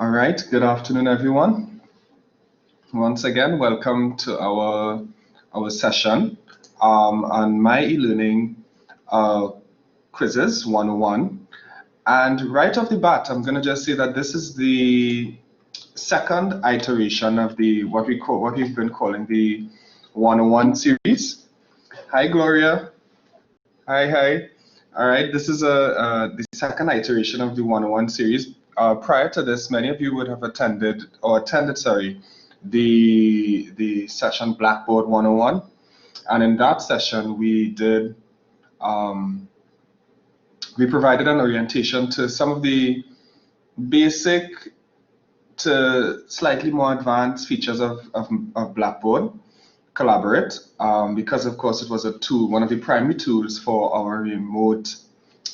All right, good afternoon, everyone. Once again, welcome to our session on myeLearning quizzes 101. And right off the bat, I'm going to just say that this is the second iteration of the what we've been calling the 101 series. Hi, Gloria. Hi. All right, this is the second iteration of the 101 series. Prior to this, many of you would have attended, the session Blackboard 101. And in that session, we provided an orientation to some of the basic to slightly more advanced features of Blackboard Collaborate, because of course it was one of the primary tools for our remote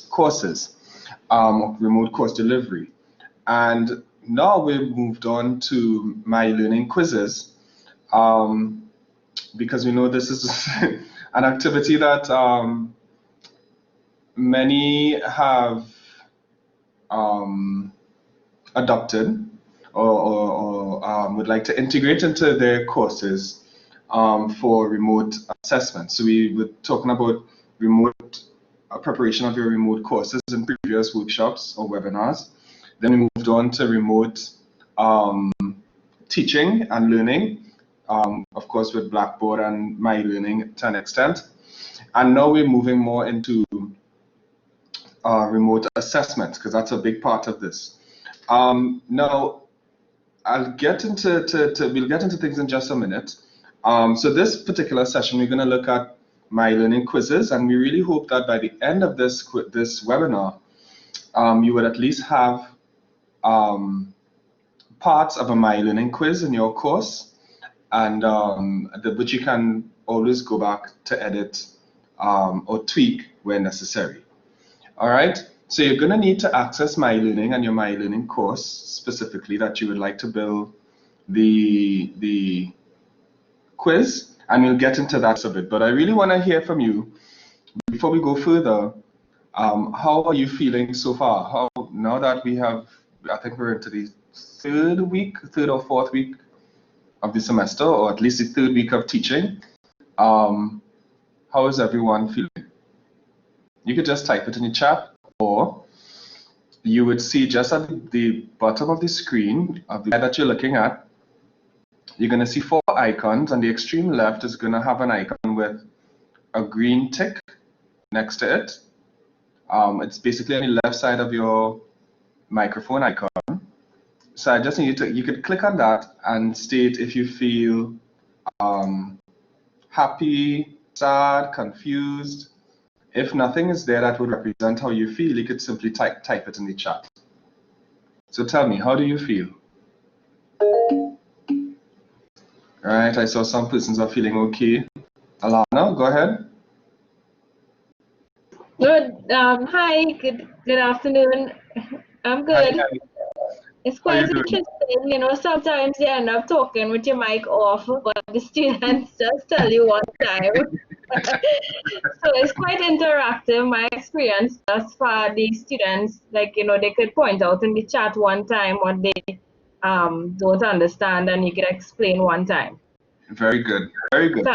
courses, remote course delivery. And now we've moved on to myeLearning quizzes, because we know this is an activity that many have adopted or would like to integrate into their courses for remote assessment. So we were talking about remote preparation of your remote courses in previous workshops or webinars. Then we moved on to remote teaching and learning, of course with Blackboard and myeLearning to an extent. And now we're moving more into remote assessment, because that's a big part of this. Now, we'll get into things in just a minute. So this particular session, we're going to look at myeLearning quizzes, and we really hope that by the end of this webinar, you would at least have parts of a myeLearning quiz in your course, and which you can always go back to edit or tweak where necessary. All right, so you're going to need to access myeLearning and your myeLearning course specifically that you would like to build the quiz, and we'll get into that a bit. But I really want to hear from you before we go further. How are you feeling so far? Now that we have, I think we're into the third or fourth week of the semester, or at least the third week of teaching. How is everyone feeling? You could just type it in the chat, or you would see just at the bottom of the screen of the that you're looking at, you're going to see 4 icons, and the extreme left is going to have an icon with a green tick next to it. It's basically on the left side of your microphone icon. So I just need you could click on that and state if you feel happy, sad, confused. If nothing is there that would represent how you feel, you could simply type it in the chat. So tell me, how do you feel? All right, I saw some persons are feeling okay. Alana, go ahead. Good. Hi. Good afternoon. I'm good. Hi. It's quite interesting, sometimes you end up talking with your mic off, but the students just tell you one time. So it's quite interactive. My experience thus far, the students, they could point out in the chat one time what they don't understand, and you could explain one time. Very good. Very good.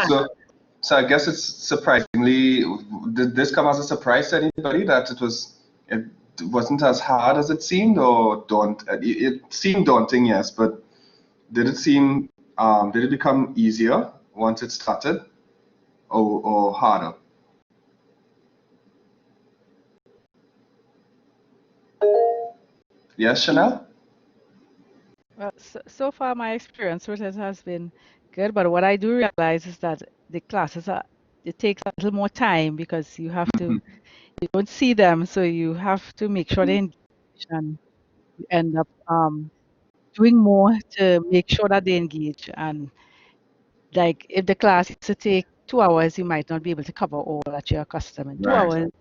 So I guess it's surprisingly, did this come as a surprise to anybody that it wasn't as hard as it seemed, or it seemed daunting, yes, but did it become easier once it started, or harder? Yes, Chanel? Well, so far my experience with it has been good, but what I do realize is that the classes it takes a little more time, because you have to, you don't see them, so you have to make sure they engage, and you end up doing more to make sure that they engage. And like if the class is to take 2 hours, you might not be able to cover all that you're accustomed. In 2 hours,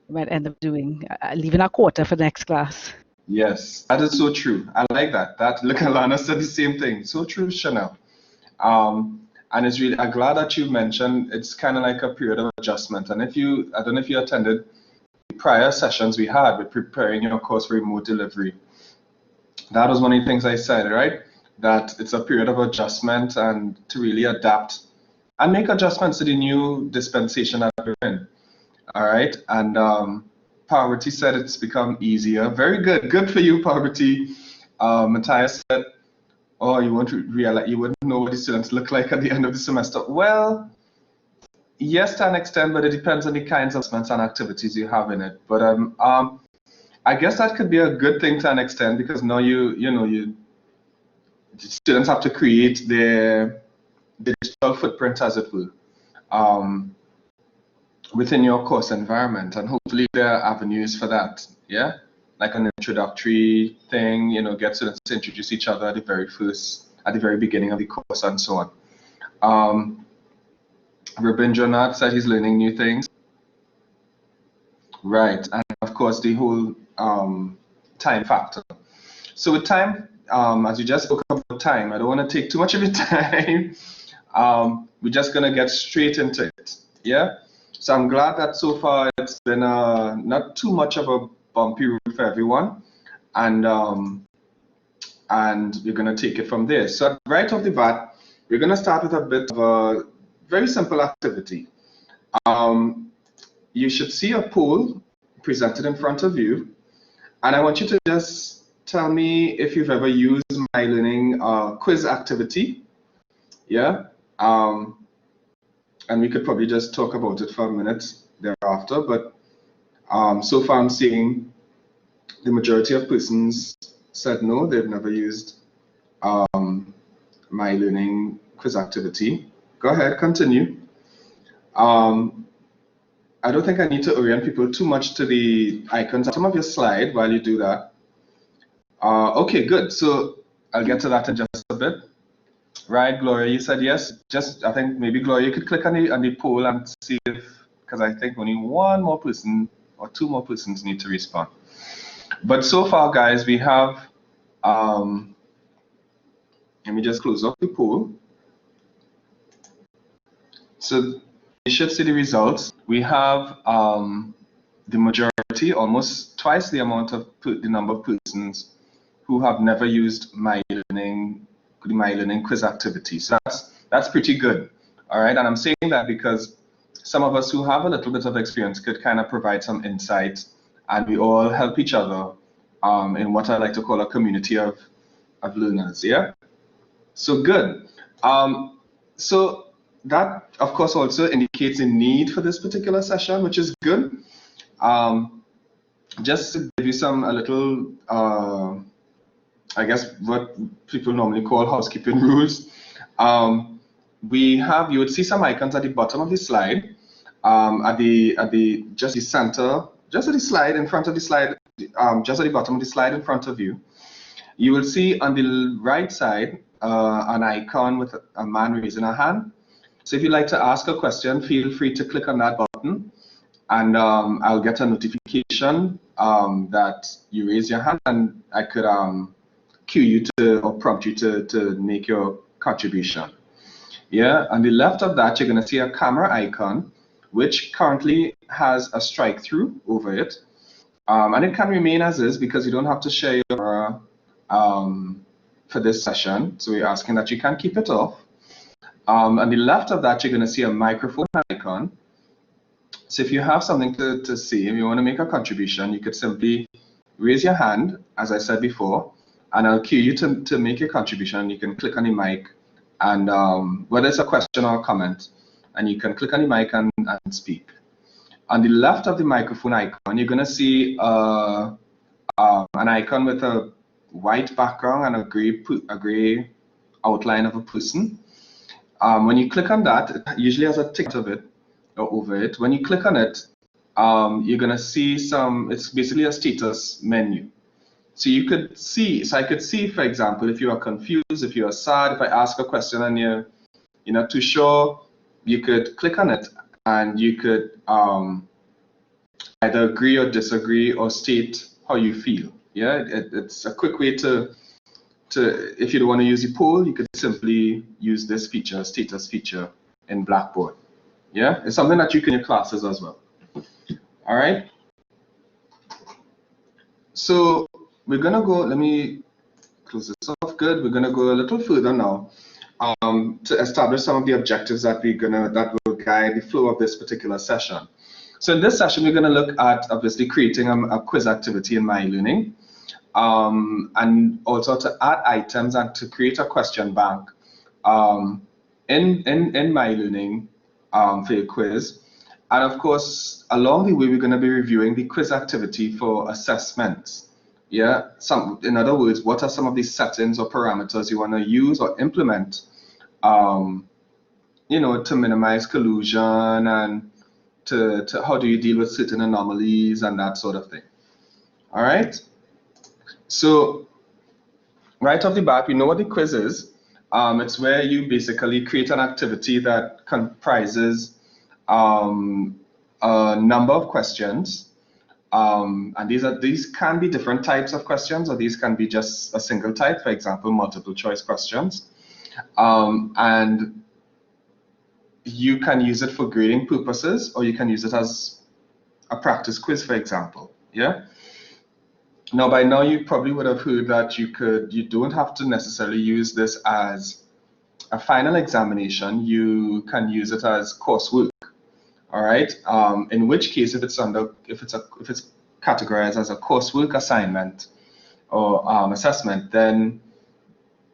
you might end up doing leaving a quarter for the next class. Yes, that is so true. I like that. Look, Alana said the same thing. So true, Chanel. And it's really, I'm glad that you mentioned it's kind of like a period of adjustment. And I don't know if you attended the prior sessions we had with preparing your course for remote delivery. that was one of the things I said, right? That it's a period of adjustment and to really adapt and make adjustments to the new dispensation that we're in. All right. And Parvati said it's become easier. Very good. Good for you, Parvati. Matthias said, oh, you won't realize, you wouldn't know what the students look like at the end of the semester. Well, yes, to an extent, but it depends on the kinds of assessments and activities you have in it. But I guess that could be a good thing to an extent, because now the students have to create their digital footprint, as it will, within your course environment, and hopefully there are avenues for that. Yeah, like an introductory thing, get students to introduce each other at the very beginning of the course, and so on. Rabindranath said he's learning new things. Right, and of course the whole time factor. So with time, as you just spoke about time, I don't want to take too much of your time. We're just gonna get straight into it. Yeah. So I'm glad that so far it's been not too much of a bumpy road for everyone, and we're gonna take it from there. So right off the bat, we're gonna start with a bit of a very simple activity. You should see a poll presented in front of you, and I want you to just tell me if you've ever used myeLearning quiz activity. Yeah. And we could probably just talk about it for a minute thereafter, but so far I'm seeing the majority of persons said no, they've never used myeLearning quiz activity. Go ahead, continue. I don't think I need to orient people too much to the icons at the bottom of your slide while you do that. Okay, good. So I'll get to that in just a bit. Right, Gloria, you said yes. Just, I think maybe Gloria, you could click on the poll and see if, because I think only one more person or two more persons need to respond. But so far, guys, we have, let me just close off the poll. So you should see the results. We have the majority, almost twice the amount of the number of persons who have never used myeLearning quiz activity. So that's pretty good. All right, and I'm saying that because some of us who have a little bit of experience could kind of provide some insight, and we all help each other in what I like to call a community of learners. Yeah, so good. So that of course also indicates a need for this particular session, which is good. Just to give you a little I guess what people normally call housekeeping rules. You would see some icons at the bottom of the slide, just the center, just at the slide in front of the slide, just at the bottom of the slide in front of you. You will see on the right side an icon with a man raising a hand. So if you'd like to ask a question, feel free to click on that button, and I'll get a notification that you raise your hand, and I could cue you to, or prompt you to make your contribution. Yeah, on the left of that, you're going to see a camera icon, which currently has a strike through over it. And it can remain as is because you don't have to share your camera for this session. So we're asking that you can keep it off. On the left of that, you're going to see a microphone icon. So if you have something to say, if you want to make a contribution, you could simply raise your hand, as I said before, and I'll cue you to make your contribution. You can click on the mic, and whether it's a question or a comment, and you can click on the mic and speak. On the left of the microphone icon, you're going to see an icon with a white background and a gray outline of a person. When you click on that, it usually has a tick of it or over it. When you click on it, you're going to see it's basically a status menu. So you could see, I could see, for example, if you are confused, if you are sad, if I ask a question and you're not too sure, you could click on it and you could either agree or disagree or state how you feel. Yeah, it's a quick way to, if you don't want to use the poll, you could simply use this feature, status feature in Blackboard. Yeah, it's something that you can in your classes as well. All right. So we're gonna go, let me close this off. Good. We're gonna go a little further now to establish some of the objectives that will guide the flow of this particular session. So in this session, we're gonna look at obviously creating a quiz activity in myeLearning, and also to add items and to create a question bank in myeLearning for your quiz. And of course, along the way, we're going to be reviewing the quiz activity for assessments. Yeah, in other words, what are some of these settings or parameters you want to use or implement, you know, to minimize collusion, and to how do you deal with certain anomalies and that sort of thing. All right. So right off the bat, we know what the quiz is. It's where you basically create an activity that comprises a number of questions, and these can be different types of questions, or these can be just a single type, for example, multiple choice questions, and you can use it for grading purposes, or you can use it as a practice quiz, for example. Yeah. Now, by now, you probably would have heard that you don't have to necessarily use this as a final examination. You can use it as coursework. All right. In which case, if it's categorized as a coursework assignment or assessment, then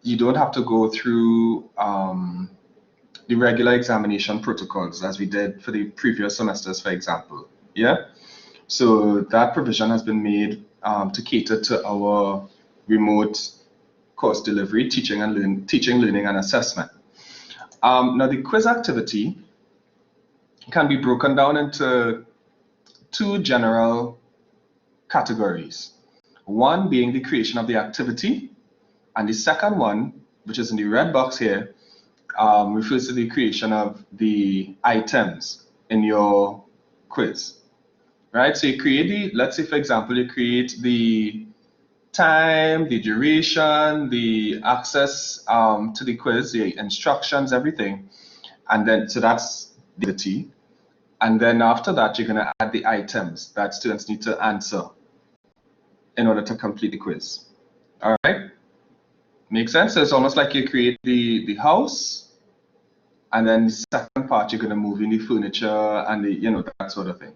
you don't have to go through the regular examination protocols as we did for the previous semesters, for example. Yeah. So that provision has been made to cater to our remote course delivery, teaching, learning, and assessment. Now, the quiz activity can be broken down into two general categories. One being the creation of the activity, and the second one, which is in the red box here, refers to the creation of the items in your quiz. Right? So you create let's say, for example, you create the time, the duration, the access to the quiz, the instructions, everything. And then, so that's the activity. And then after that, you're going to add the items that students need to answer in order to complete the quiz. All right? Make sense? So it's almost like you create the house, and then the second part, you're going to move in the furniture and that sort of thing.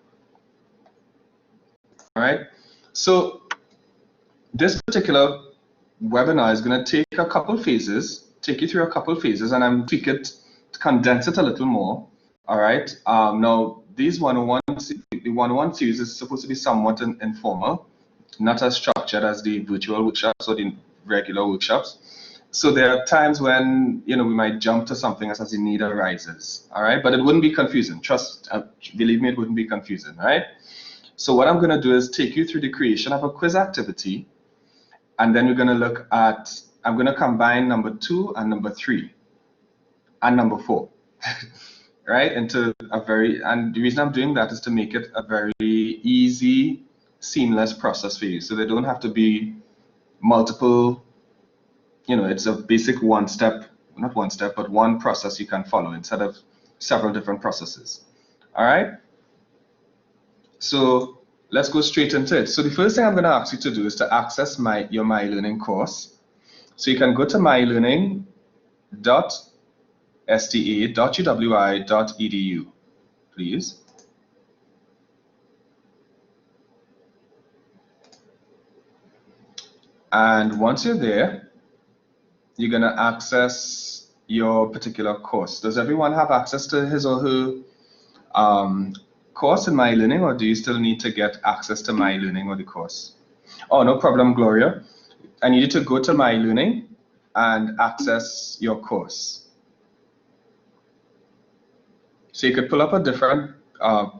All right? So this particular webinar is going to take you through a couple phases, and I'm tweak it to condense it a little more. All right. Now, the 101 series is supposed to be somewhat informal, not as structured as the virtual workshops or the regular workshops. So there are times when we might jump to something as the need arises. All right, but it wouldn't be confusing. Believe me, it wouldn't be confusing. Right. So what I'm going to do is take you through the creation of a quiz activity, and then we're going to look at. I'm going to combine number 2 and number 3 and number 4. Right, and the reason I'm doing that is to make it a very easy, seamless process for you. So they don't have to be multiple, it's a basic one process you can follow instead of several different processes. All right. So let's go straight into it. So the first thing I'm going to ask you to do is to access your myeLearning course. So you can go to myeLearning.sta.uwi.edu, please. And once you're there, you're going to access your particular course. Does everyone have access to his or her course in myeLearning, or do you still need to get access to myeLearning or the course? Oh, no problem, Gloria. I need you to go to myeLearning and access your course. So you could pull up a different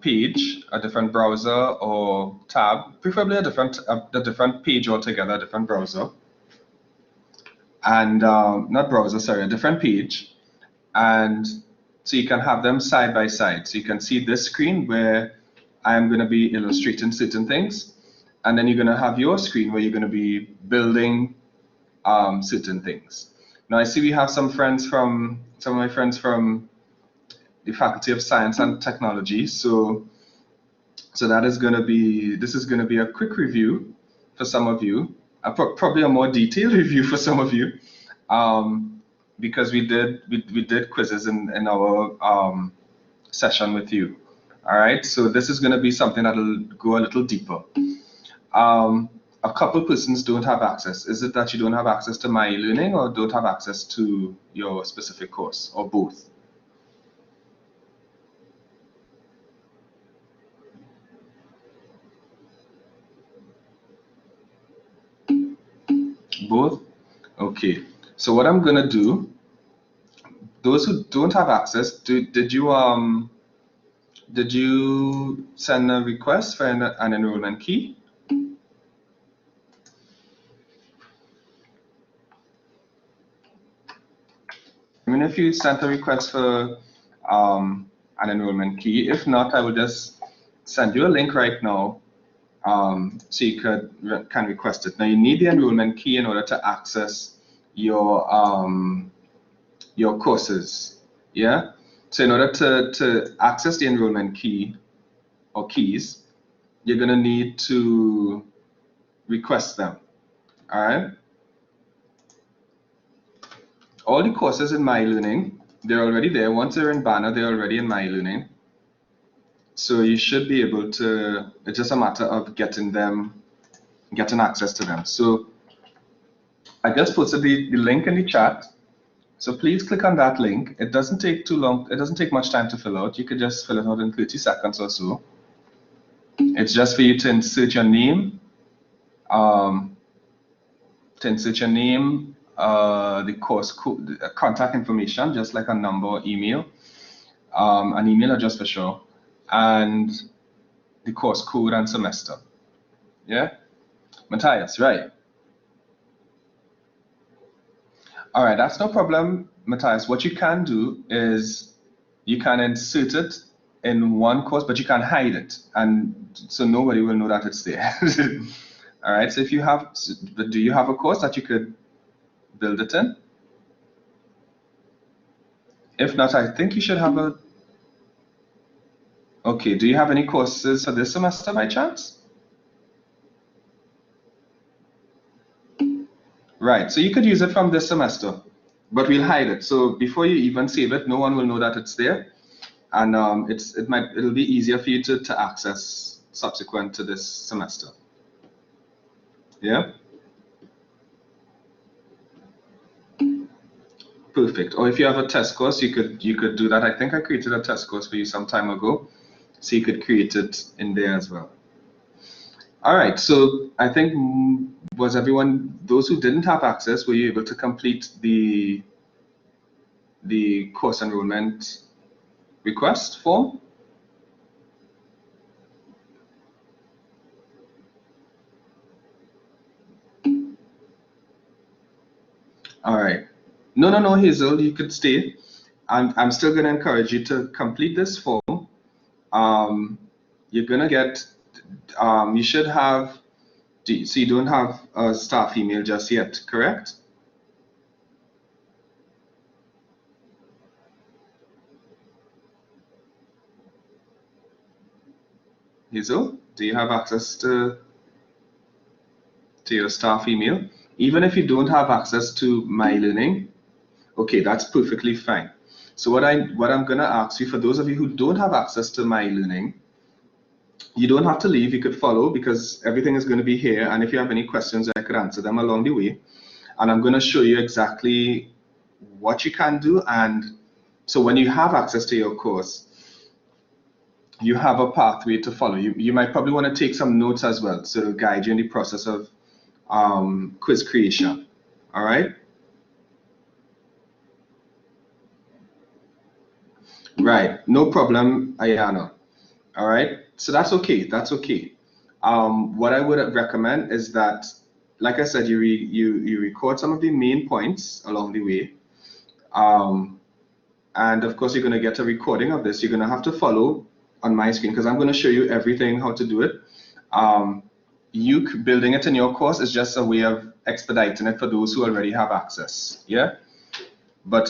page, a different browser or tab, preferably a different page altogether, a different browser, and a different page, and so you can have them side by side. So you can see this screen where I'm going to be illustrating certain things, and then you're going to have your screen where you're going to be building certain things. Now I see we have some of my friends from the Faculty of Science and Technology. So this is going to be a quick review for some of you probably a more detailed review for some of you, because we did quizzes in our session with you. All right, so this is going to be something that'll go a little deeper. A couple persons don't have access. Is it that you don't have access to myeLearning or don't have access to your specific course, or both? Both? Okay. So what I'm gonna do, those who don't have access, did you send a request for an enrollment key? I mean, if you sent a request for an enrollment key, if not, I will just send you a link right now, so you can request it. Now you need the enrollment key in order to access your courses. Yeah. So in order to access the enrollment key or keys, you're gonna need to request them. All right. All the courses in myeLearning, they're already there. Once they're in Banner, they're already in myeLearning. So you should be able to, it's just a matter of getting access to them. So I just posted the link in the chat. So please click on that link. It doesn't take too long. It doesn't take much time to fill out. You could just fill it out in 30 seconds or so. It's just for you to insert your name, the course code, contact information, just like a number or email, an email address for sure, and the course code and semester. Yeah, Matthias, right? All right, that's no problem, Matthias. What you can do is you can insert it in one course, but you can hide it, and so nobody will know that it's there. All right, so if you have, do you have a course that you could build it in? If not, I think you should have a, okay, do you have any courses for this semester by chance? Right, so you could use it from this semester, but we'll hide it. So before you even save it, no one will know that it's there, and it'll be easier for you to access subsequent to this semester. Yeah. Perfect. Or if you have a test course, you could do that. I think I created a test course for you some time ago, so you could create it in there as well. All right, so I think, was everyone, those who didn't have access, were you able to complete the course enrollment request form? All right. No, Hazel, you could stay. I'm still going to encourage you to complete this form. You're going to get, you should have, so you don't have a staff email just yet, correct? Hazel, do you have access to your staff email? Even if you don't have access to myeLearning, okay, that's perfectly fine. So what I'm going to ask you, for those of you who don't have access to myeLearning, you don't have to leave. You could follow, because everything is going to be here. And if you have any questions, I could answer them along the way. And I'm going to show you exactly what you can do. And so when you have access to your course, you have a pathway to follow. You might probably want to take some notes as well, so to guide you in the process of quiz creation. All right. Right, no problem, Ayana. All right, so that's okay. That's okay. What I would recommend is that, like I said, you record some of the main points along the way, and of course you're going to get a recording of this. You're going to have to follow on my screen, because I'm going to show you everything how to do it. You building it in your course is just a way of expediting it for those who already have access. Yeah, but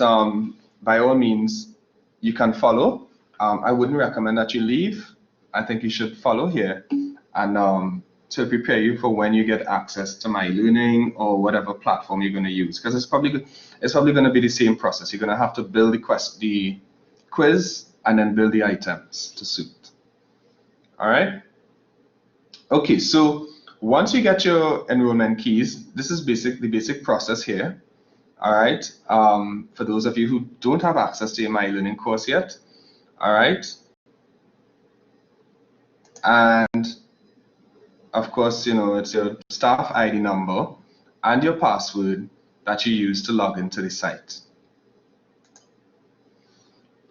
by all means, you can follow. I wouldn't recommend that you leave. I think you should follow here, and to prepare you for when you get access to myeLearning or whatever platform you're going to use, because it's probably going to be the same process. You're going to have to build the quiz and then build the items to suit. All right. Okay, so once you get your enrollment keys, this is the basic process here. All right. For those of you who don't have access to your myeLearning course yet, all right. And of course, you know, it's your staff ID number and your password that you use to log into the site.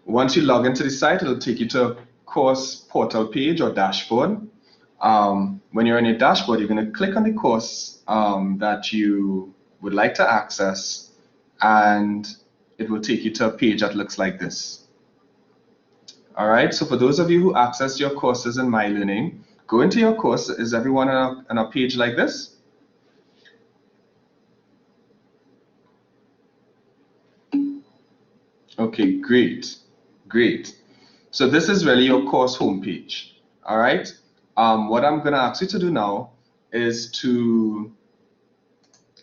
Once you log into the site, it'll take you to a course portal page or dashboard. When you're in your dashboard, you're going to click on the course that you would like to access, and it will take you to a page that looks like this. All right, so for those of you who access your courses in myeLearning, go into your course. Is everyone on a page like this? Okay, great, great. So this is really your course homepage. All right. What I'm going to ask you to do now is to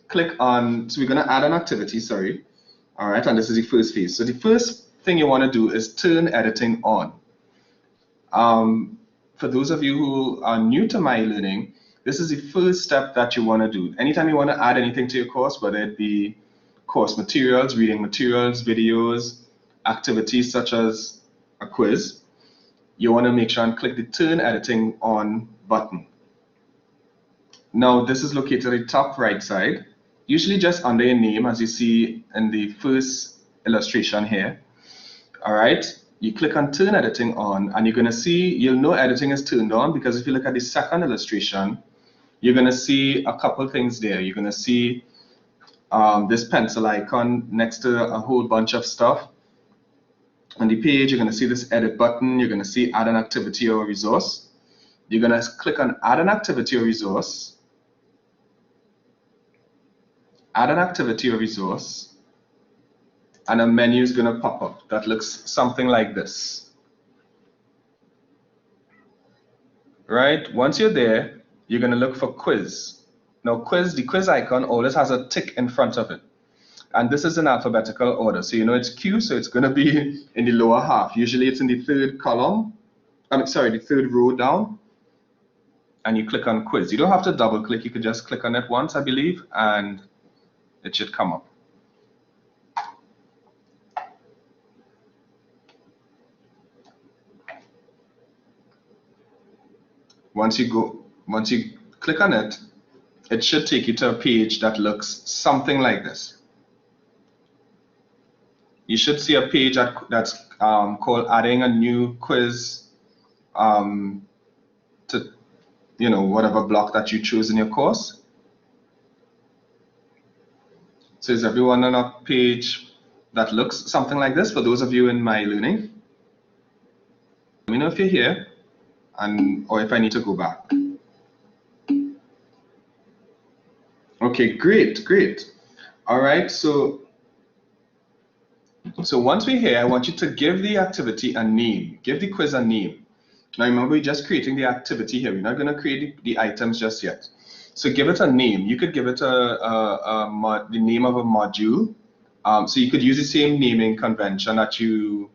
click on, so we're going to add an activity, sorry. All right, and this is the first phase. So the first thing you want to do is turn editing on. For those of you who are new to myeLearning, this is the first step that you want to do. Anytime you want to add anything to your course, whether it be course materials, reading materials, videos, activities such as a quiz, you want to make sure and click the Turn Editing On button. Now, this is located at the top right side, usually just under your name, as you see in the first illustration here. All right, you click on Turn Editing On, and you're going to see, you'll know editing is turned on, because if you look at the second illustration, you're going to see a couple things there. You're going to see this pencil icon next to a whole bunch of stuff. On the page, you're going to see this edit button. You're going to see add an activity or resource. You're going to click on add an activity or resource. Add an activity or resource. And a menu is going to pop up that looks something like this. Right? Once you're there, you're going to look for quiz. Now, the quiz icon always has a tick in front of it. And this is in alphabetical order. So you know it's Q, so it's going to be in the lower half. Usually it's in the third column. The third row down. And you click on quiz. You don't have to double click. You could just click on it once, I believe, and it should come up. Once you click on it, it should take you to a page that looks something like this. You should see a page that's called adding a new quiz to, you know, whatever block that you choose in your course. So is everyone on a page that looks something like this? For those of you in myeLearning, let me know if you're here, or if I need to go back. Okay, great, great. All right, so once we're here, I want you to give the activity a name. Give the quiz a name. Now remember, we're just creating the activity here. We're not going to create the items just yet. So give it a name. You could give it the name of a module. So you could use the same naming convention that you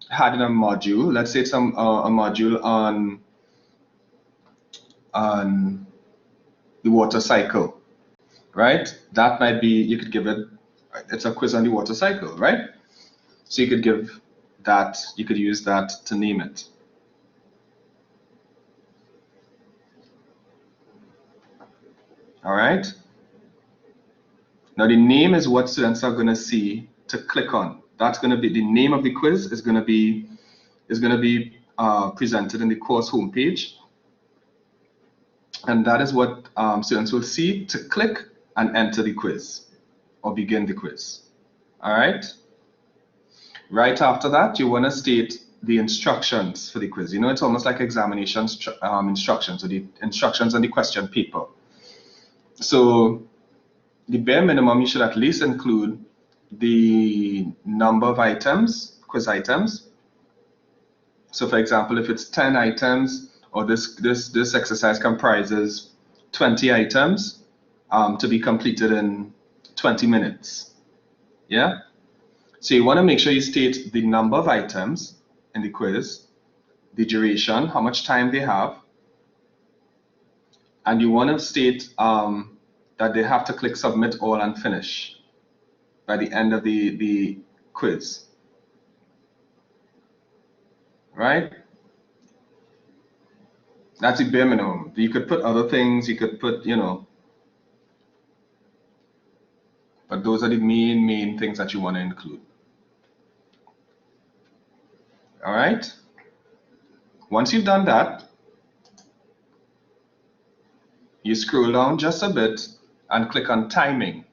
had in a module. Let's say it's a module on the water cycle, right? That might be, you could give it, it's a quiz on the water cycle, right? So you could give that, you could use that to name it. All right. Now the name is what students are going to see to click on. That's going to be the name of the quiz is going to be presented in the course homepage, and that is what students will see to click and enter the quiz or begin the quiz. All right. Right after that, you want to state the instructions for the quiz. You know, it's almost like examination instructions, or the instructions on the question paper. So the bare minimum, you should at least include the number of items, quiz items. So for example, if it's 10 items, or this exercise comprises 20 items to be completed in 20 minutes. Yeah? So you want to make sure you state the number of items in the quiz, the duration, how much time they have, and you want to state that they have to click submit all and finish by the end of the quiz. Right? That's the bare minimum. You could put other things, you could put, you know, but those are the main things that you want to include. All right? Once you've done that, you scroll down just a bit and click on timing.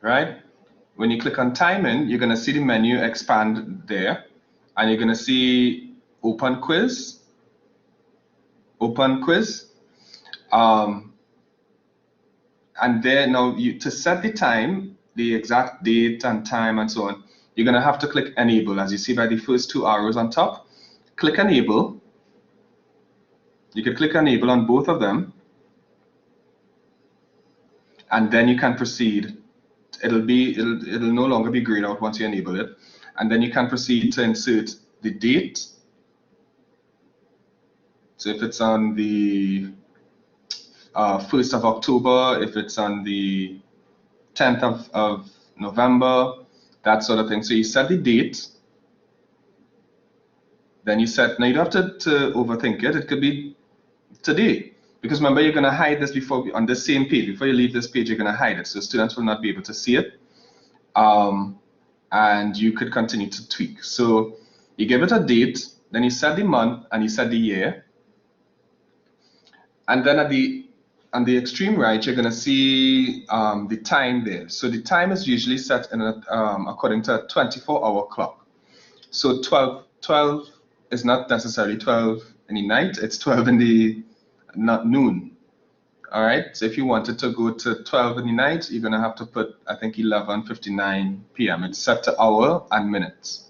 Right? When you click on timing, you're going to see the menu expand there, and you're going to see open quiz. And there now, to set the time, the exact date and time and so on, you're going to have to click enable. As you see by the first two arrows on top, click enable. You can click enable on both of them, and then you can proceed. It'll no longer be grayed out once you enable it, and then you can proceed to insert the date. So if it's on the 1st of October, if it's on the 10th of November, that sort of thing. So you set the date, then you set, now you don't have to overthink it. It could be today, because remember, you're going to hide this before on this same page. Before you leave this page, you're going to hide it, so students will not be able to see it, and you could continue to tweak. So you give it a date, then you set the month and you set the year, and then on the extreme right, you're going to see the time there. So the time is usually set in according to a 24-hour clock. So 12 is not necessarily 12 in the night, it's 12 in the not noon. All right, so if you wanted to go to 12 in the night, you're going to have to put, I think, 11:59 p.m. It's set to hour and minutes.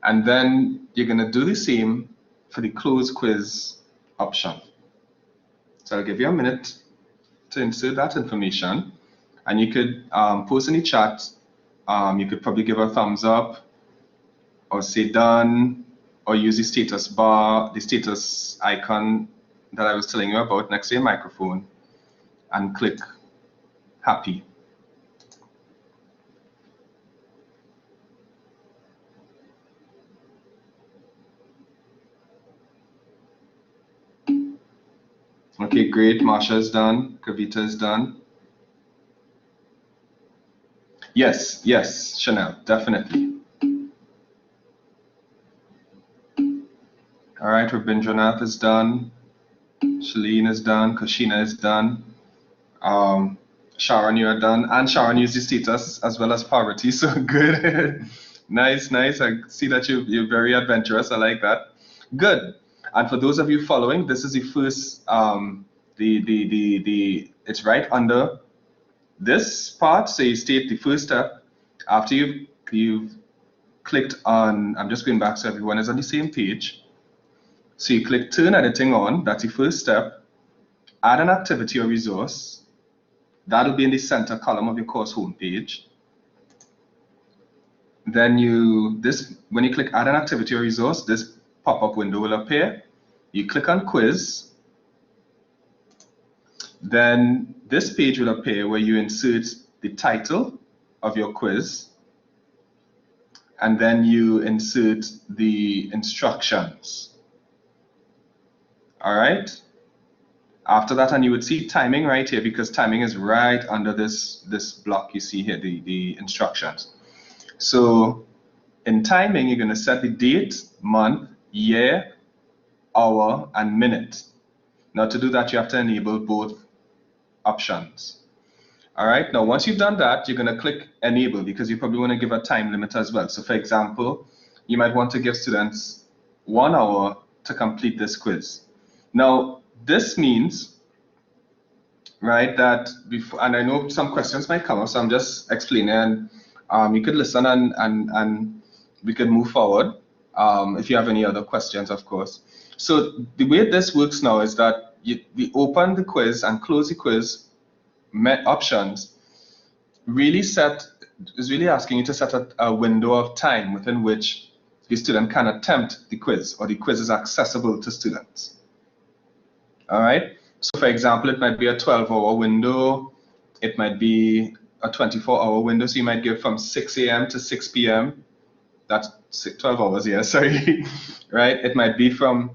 And then you're going to do the same for the close quiz option. So I'll give you a minute to insert that information, and you could post in the chat. You could probably give a thumbs up or say done, or use the status bar, the status icon that I was telling you about next to your microphone, and click happy. Okay, great. Marsha is done. Kavita is done. Yes, Chanel, definitely. All right, Rabindranath is done. Shalene is done. Kashina is done. Sharon, you are done. And Sharon used the status as well as Parvati, so good. Nice. I see that you're very adventurous. I like that. Good. And for those of you following, this is the first, it's right under this part. So you state the first step after you've clicked on, I'm just going back so everyone is on the same page. So you click turn editing on, that's the first step. Add an activity or resource. That'll be in the center column of your course homepage. Then when you click add an activity or resource, this pop-up window will appear. You click on quiz. Then this page will appear where you insert the title of your quiz, and then you insert the instructions. All right. After that, and you would see timing right here, because timing is right under this block you see here, the instructions. So in timing, you're going to set the date, month, year, hour, and minute. Now to do that, you have to enable both options. All right, now once you've done that, you're going to click enable, because you probably want to give a time limit as well. So for example, you might want to give students 1 hour to complete this quiz. Now this means right? That before, and I know some questions might come up, so I'm just explaining, and you could listen and we could move forward if you have any other questions, of course. So the way this works now is that we open the quiz and close the quiz options is really asking you to set a window of time within which the student can attempt the quiz, or the quiz is accessible to students. All right. So for example, it might be a 12-hour window. It might be a 24-hour window. So you might give from 6 a.m. to 6 p.m. That's 12 hours, yeah, sorry. Right? It might be from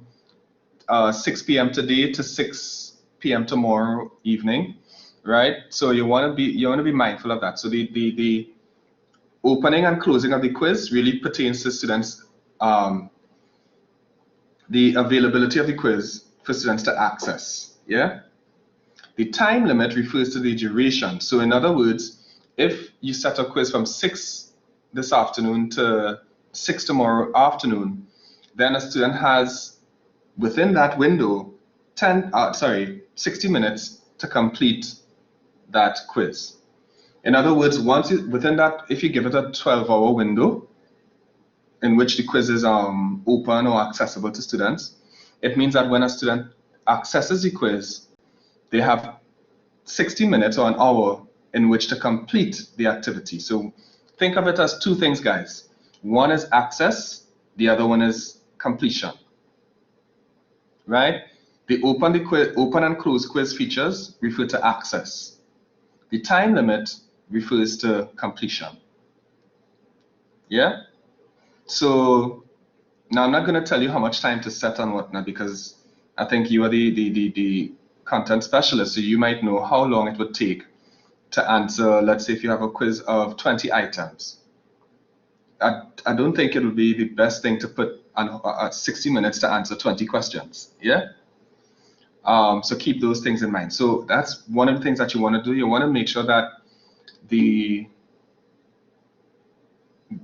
6 p.m. today to 6 p.m. tomorrow evening, right? So you want to be mindful of that. So the opening and closing of the quiz really pertains to students, the availability of the quiz for students to access, yeah? The time limit refers to the duration. So in other words, if you set a quiz from 6 this afternoon to 6 tomorrow afternoon, then a student has, within that window, 60 minutes to complete that quiz. In other words, within that, if you give it a 12-hour window in which the quiz is open or accessible to students, it means that when a student accesses the quiz, they have 60 minutes or an hour in which to complete the activity. So think of it as two things, guys. One is access, the other one is completion, right? The open and close quiz features refer to access. The time limit refers to completion. Yeah? So now I'm not going to tell you how much time to set and whatnot, because I think you are the content specialist, so you might know how long it would take to answer. Let's say if you have a quiz of 20 items. I don't think it would be the best thing to put 60 minutes to answer 20 questions. Yeah? So keep those things in mind. So that's one of the things that you want to do. You want to make sure that the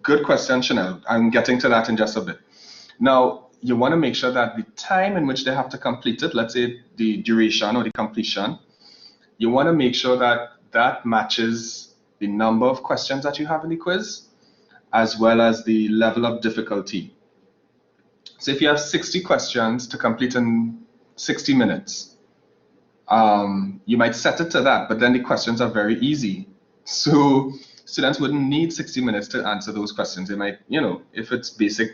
good question, Chanel. I'm getting to that in just a bit. Now, you want to make sure that the time in which they have to complete it, let's say the duration or the completion, you want to make sure that that matches the number of questions that you have in the quiz, as well as the level of difficulty. So if you have 60 questions to complete in 60 minutes, you might set it to that, but then the questions are very easy. So students wouldn't need 60 minutes to answer those questions. They might, if it's basic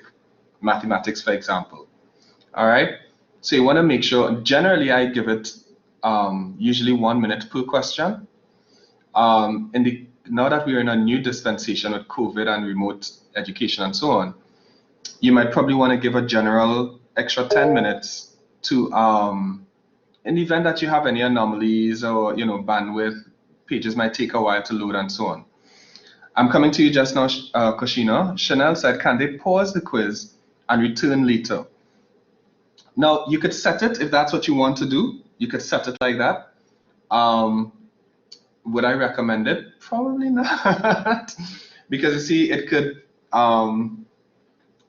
mathematics, for example. All right. So you want to make sure, generally I give it usually 1 minute per question. Now that we're in a new dispensation with COVID and remote education and so on, you might probably want to give a general extra 10 minutes to, in the event that you have any anomalies or, bandwidth, pages might take a while to load and so on. I'm coming to you just now, Koshina. Chanel said, can they pause the quiz and return later? Now, you could set it if that's what you want to do. You could set it like that. Would I recommend it? Probably not. Because you see, it could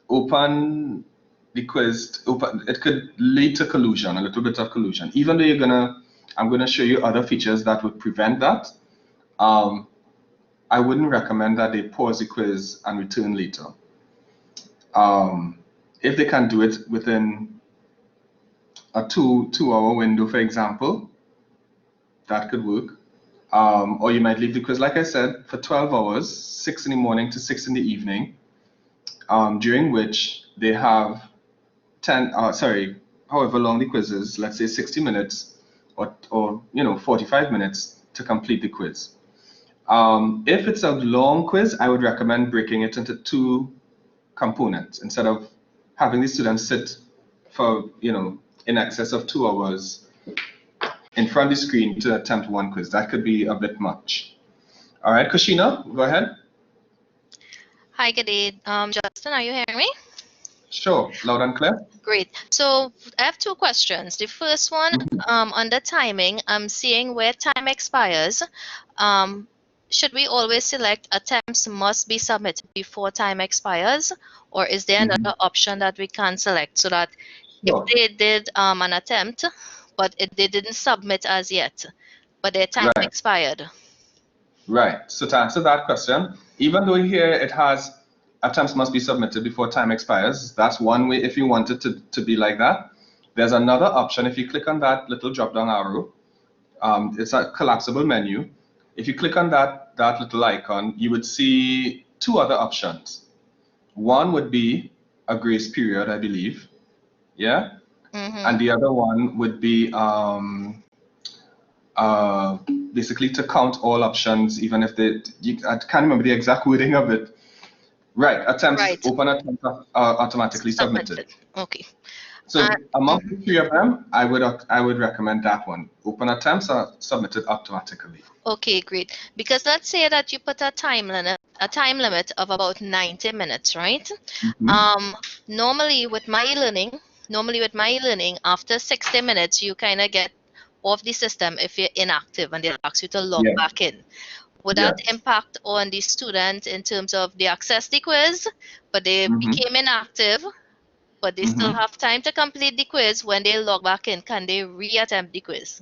open the quiz, it could lead to collusion, a little bit of collusion. Even though I'm gonna show you other features that would prevent that. I wouldn't recommend that they pause the quiz and return later. If they can do it within a two-hour window, for example, that could work. Or you might leave the quiz, like I said, for 12 hours, 6 in the morning to 6 in the evening, during which they have however long the quiz is, let's say 60 minutes or 45 minutes to complete the quiz. If it's a long quiz, I would recommend breaking it into 2 components instead of having the students sit for, in excess of 2 hours in front of the screen to attempt 1 quiz. That could be a bit much. All right, Koshina, go ahead. Hi, good day. Justin, are you hearing me? Sure, loud and clear. Great. So I have 2 questions. The first one, under timing, I'm seeing where time expires. Should we always select attempts must be submitted before time expires, or is there another option that we can select so that if they did an attempt, but they didn't submit as yet, but their time Right. expired. Right. So to answer that question, even though here it has attempts must be submitted before time expires, that's one way if you want it to be like that. There's another option. If you click on that little drop-down arrow, it's a collapsible menu. If you click on that little icon, you would see two other options. One would be a grace period, I believe. Yeah. And the other one would be basically to count all options, even if I can't remember the exact wording of it. Right, open attempts are automatically submitted. Okay. So among the three of them, I would recommend that one. Open attempts are submitted automatically. Okay, great. Because let's say that you put a time limit of about 90 minutes, right? Normally with myeLearning, after 60 minutes, you kind of get off the system if you're inactive and they ask you to log back in. Would that impact on the student in terms of they access the quiz, but they became inactive, but they still have time to complete the quiz? When they log back in, can they reattempt the quiz?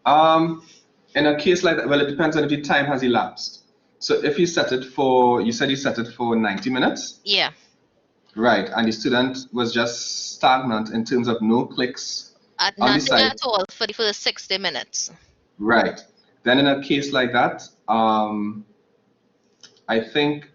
In a case like that, well, it depends on if the time has elapsed. So if you set it for, you said you set it for 90 minutes? Yeah. Right, and the student was just stagnant in terms of no clicks on the site. Nothing at all for the first 60 minutes. Right. Then in a case like that, I think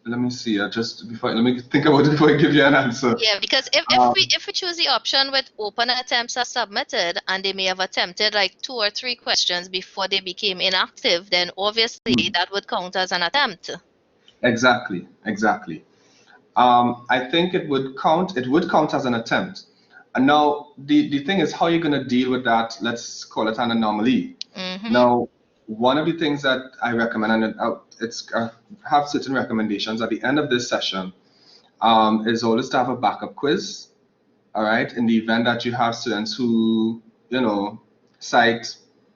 let me see, let me think about it before I give you an answer. Yeah, because if we choose the option with open attempts are submitted and they may have attempted like 2 or 3 questions before they became inactive, then obviously that would count as an attempt. Exactly. I think it would count as an attempt. And now the thing is how you're going to deal with that, let's call it an anomaly. Now, one of the things that I recommend, and have certain recommendations at the end of this session, is always to have a backup quiz. All right, in the event that you have students who, cite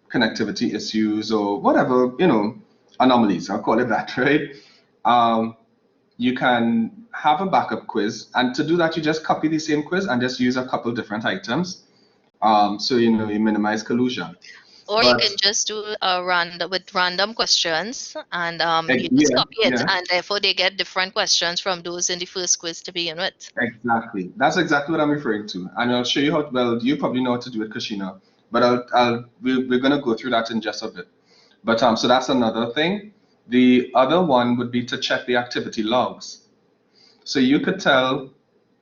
connectivity issues or whatever, anomalies, I'll call it that, right? You can have a backup quiz, and to do that, you just copy the same quiz and just use a couple different items. So you minimize collusion. Or you can just do random questions and you just copy it, and therefore they get different questions from those in the first quiz to begin with. Exactly. That's exactly what I'm referring to. And I'll show you how, well, you probably know how to do it, Kashina, but we're going to go through that in just a bit. But so that's another thing. The other one would be to check the activity logs. So you could tell,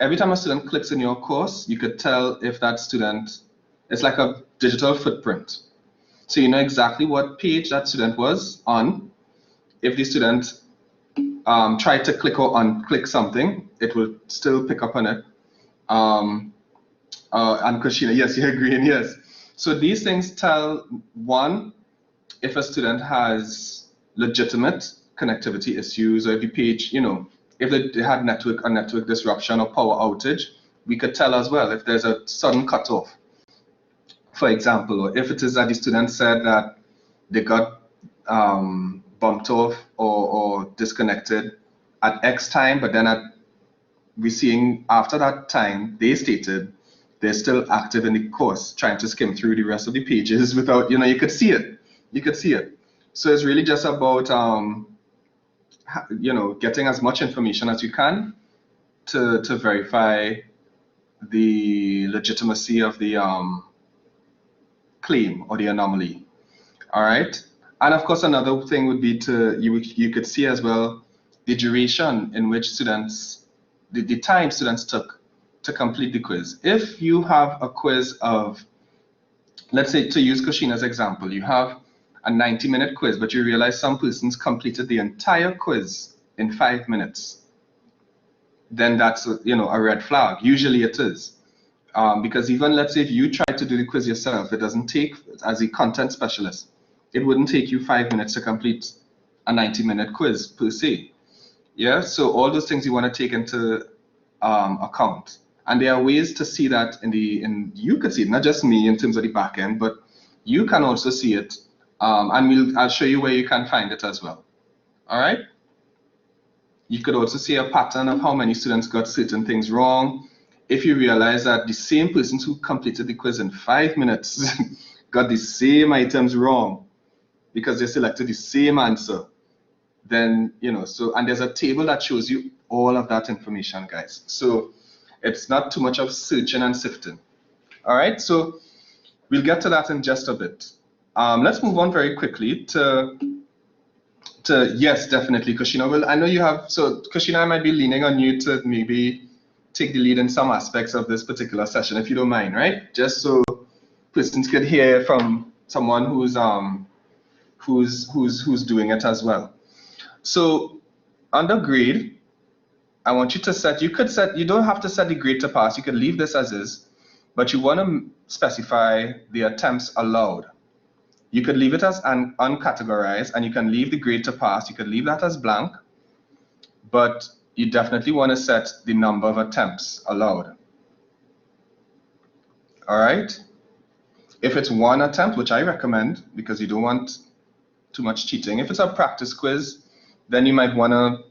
every time a student clicks in your course, you could tell if that student, it's like a digital footprint. So you know exactly what page that student was on. If the student tried to click or unclick something, it will still pick up on it. And Kashina, yes, you're agreeing, yes. So these things tell, one, if a student has legitimate connectivity issues, or if the page, if they had a network disruption or power outage, we could tell as well if there's a sudden cutoff, for example, or if it is that the student said that they got bumped off or disconnected at X time, but then we're seeing after that time, they stated they're still active in the course, trying to skim through the rest of the pages without, you could see it. So it's really just about, getting as much information as you can to verify the legitimacy of the claim or the anomaly. All right. And of course, another thing would be you could see as well the duration in which students, the time students took to complete the quiz. If you have a quiz of, let's say, to use Kashina's example, you have a 90-minute quiz, but you realize some persons completed the entire quiz in 5 minutes, then that's a red flag. Usually it is. Because even, let's say, if you try to do the quiz yourself, it doesn't take, as a content specialist, it wouldn't take you 5 minutes to complete a 90-minute quiz per se. Yeah, so all those things you want to take into account. And there are ways to see that you could see it, not just me in terms of the back end, but you can also see it. And I'll show you where you can find it as well. All right. You could also see a pattern of how many students got certain things wrong. If you realize that the same persons who completed the quiz in 5 minutes got the same items wrong because they selected the same answer, then, so, and there's a table that shows you all of that information, guys. So it's not too much of searching and sifting. All right, so we'll get to that in just a bit. Let's move on very quickly to yes, definitely, Kushina. Well, I know you have, so Kushina, I might be leaning on you to maybe take the lead in some aspects of this particular session, if you don't mind, right? Just so persons could hear from someone who's doing it as well. So under grade, I want you to set, you don't have to set the grade to pass, you could leave this as is, but you want to specify the attempts allowed. You could leave it as uncategorized, and you can leave the grade to pass. You could leave that as blank, but you definitely want to set the number of attempts allowed. All right? If it's one attempt, which I recommend because you don't want too much cheating. If it's a practice quiz, then you might want to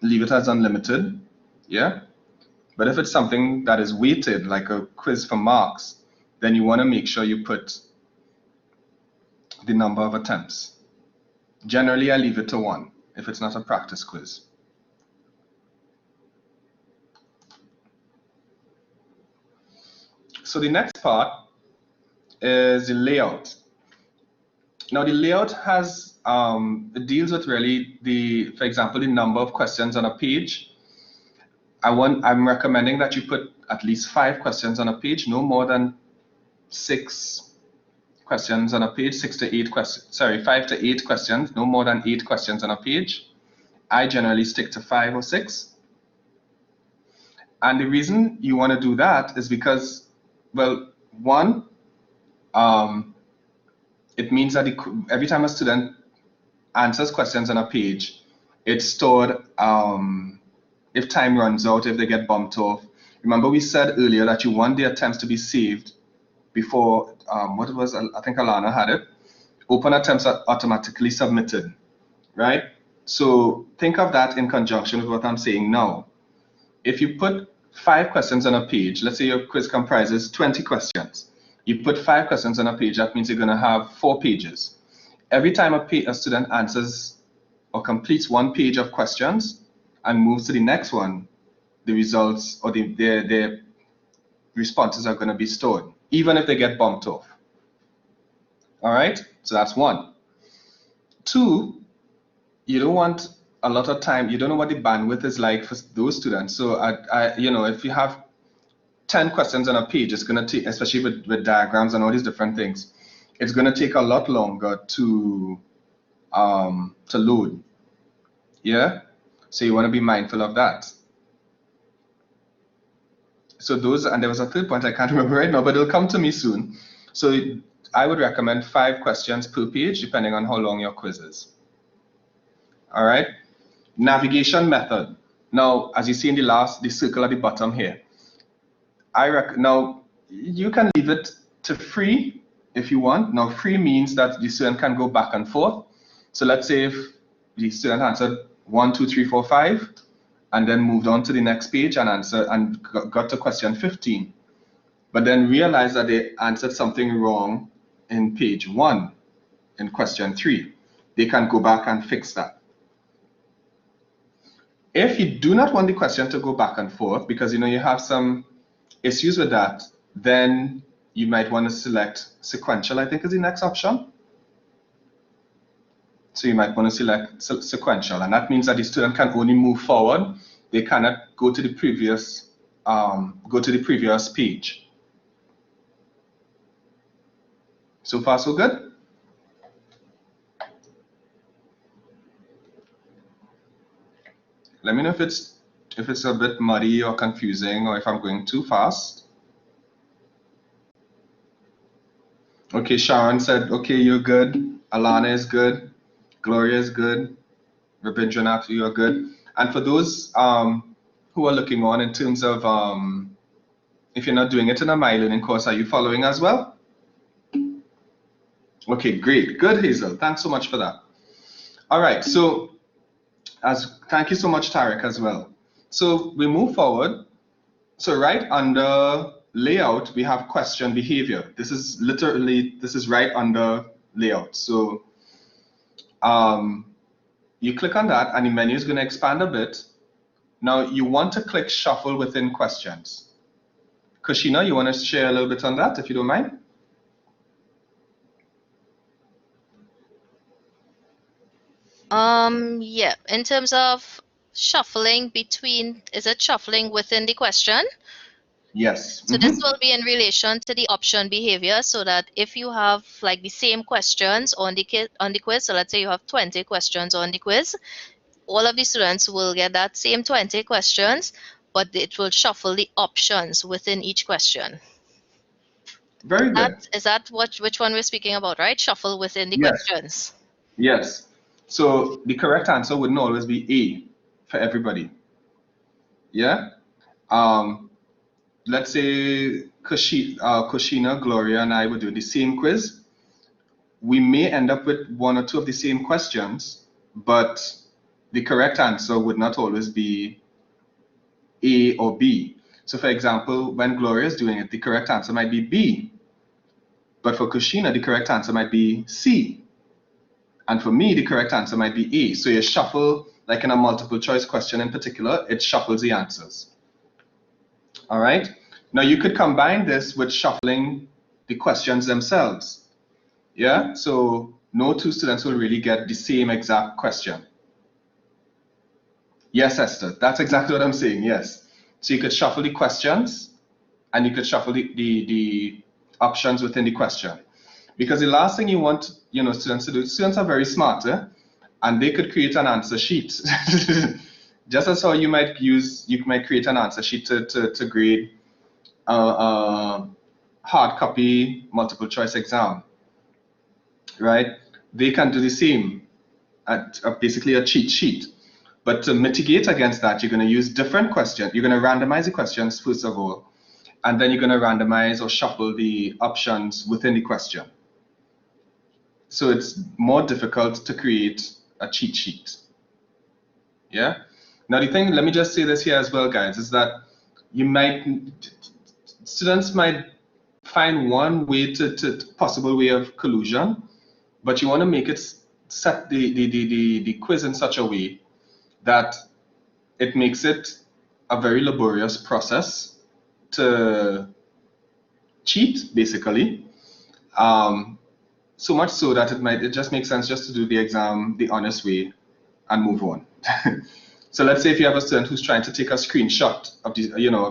leave it as unlimited, yeah? But if it's something that is weighted, like a quiz for marks, then you want to make sure you put the number of attempts. Generally, I leave it to 1 if it's not a practice quiz. So the next part is the layout. Now the layout has, it deals with really for example, the number of questions on a page. I'm recommending that you put at least 5 questions on a page, no more than 6 questions on a page, 5 to 8 questions, no more than 8 questions on a page. I generally stick to 5 or 6. And the reason you want to do that is because, well, one, it means that every time a student answers questions on a page, it's stored if time runs out, if they get bumped off. Remember we said earlier that you want the attempts to be saved before, what it was, I think Alana had it, open attempts are automatically submitted, right? So think of that in conjunction with what I'm saying now. If you put 5 questions on a page, let's say your quiz comprises 20 questions. You put 5 questions on a page, that means you're going to have 4 pages. Every time a student answers or completes 1 page of questions and moves to the next one, the results or their responses are going to be stored, even if they get bumped off. All right, so that's 1. 2, you don't want a lot of time. You don't know what the bandwidth is like for those students. So if you have 10 questions on a page, it's going to take, especially with diagrams and all these different things, it's going to take a lot longer to load. Yeah, so you want to be mindful of that. So those, and there was a third point I can't remember right now, but it'll come to me soon. So I would recommend 5 questions per page, depending on how long your quiz is. All right, navigation method. Now, as you see in the circle at the bottom here, now you can leave it to free if you want. Now, free means that the student can go back and forth. So let's say if the student answered 1, 2, 3, 4, 5, and then moved on to the next page and answered and got to question 15, but then realized that they answered something wrong in page 1 in question 3, they can go back and fix that. If you do not want the question to go back and forth because you have some issues with that, then you might want to select sequential, I think is the next option. So you might want to select sequential, and that means that the student can only move forward. They cannot go to the previous page. So far, so good? Let me know if it's a bit muddy or confusing, or if I'm going too fast. Okay, Sharon said, okay, you're good. Alana is good. Gloria is good. Rabindranath, you are good. And for those who are looking on in terms of, if you're not doing it in a myeLearning course, are you following as well? Okay, great. Good, Hazel. Thanks so much for that. All right, so thank you so much, Tarek, as well. So we move forward. So right under layout, we have question behavior. This is right under layout. So you click on that and the menu is going to expand a bit. Now you want to click shuffle within questions. Kushina, you want to share a little bit on that if you don't mind? Yeah, in terms of shuffling between, is it shuffling within the question? Yes. So this will be in relation to the option behavior, so that if you have like the same questions on the quiz, so let's say you have 20 questions on the quiz, all of the students will get that same 20 questions, but it will shuffle the options within each question. Very good. Is that which one we're speaking about, right? Shuffle within the Yes. questions. Yes. So the correct answer wouldn't always be A for everybody. Yeah. Let's say Kushina, Gloria, and I would do the same quiz. We may end up with one or two of the same questions, but the correct answer would not always be A or B. So for example, when Gloria is doing it, the correct answer might be B. But for Kushina, the correct answer might be C. And for me, the correct answer might be A. So you shuffle, like in a multiple choice question in particular, it shuffles the answers. All right. Now you could combine this with shuffling the questions themselves. Yeah. So no two students will really get the same exact question. Yes, Esther, that's exactly what I'm saying. Yes. So you could shuffle the questions and you could shuffle the options within the question. Because the last thing you want, students to do, students are very smart, and they could create an answer sheet. Just as how you might create an answer sheet to grade a hard copy multiple choice exam, right? They can do the same at basically a cheat sheet. But to mitigate against that, you're going to use different questions. You're going to randomize the questions first of all, and then you're going to randomize or shuffle the options within the question. So it's more difficult to create a cheat sheet. Yeah. Now the thing, let me just say this here as well, guys, is that students might find one way possible way of collusion, but you want to make it set the quiz in such a way that it makes it a very laborious process to cheat, basically. So much so that it just makes sense just to do the exam the honest way and move on. So let's say if you have a student who's trying to take a screenshot of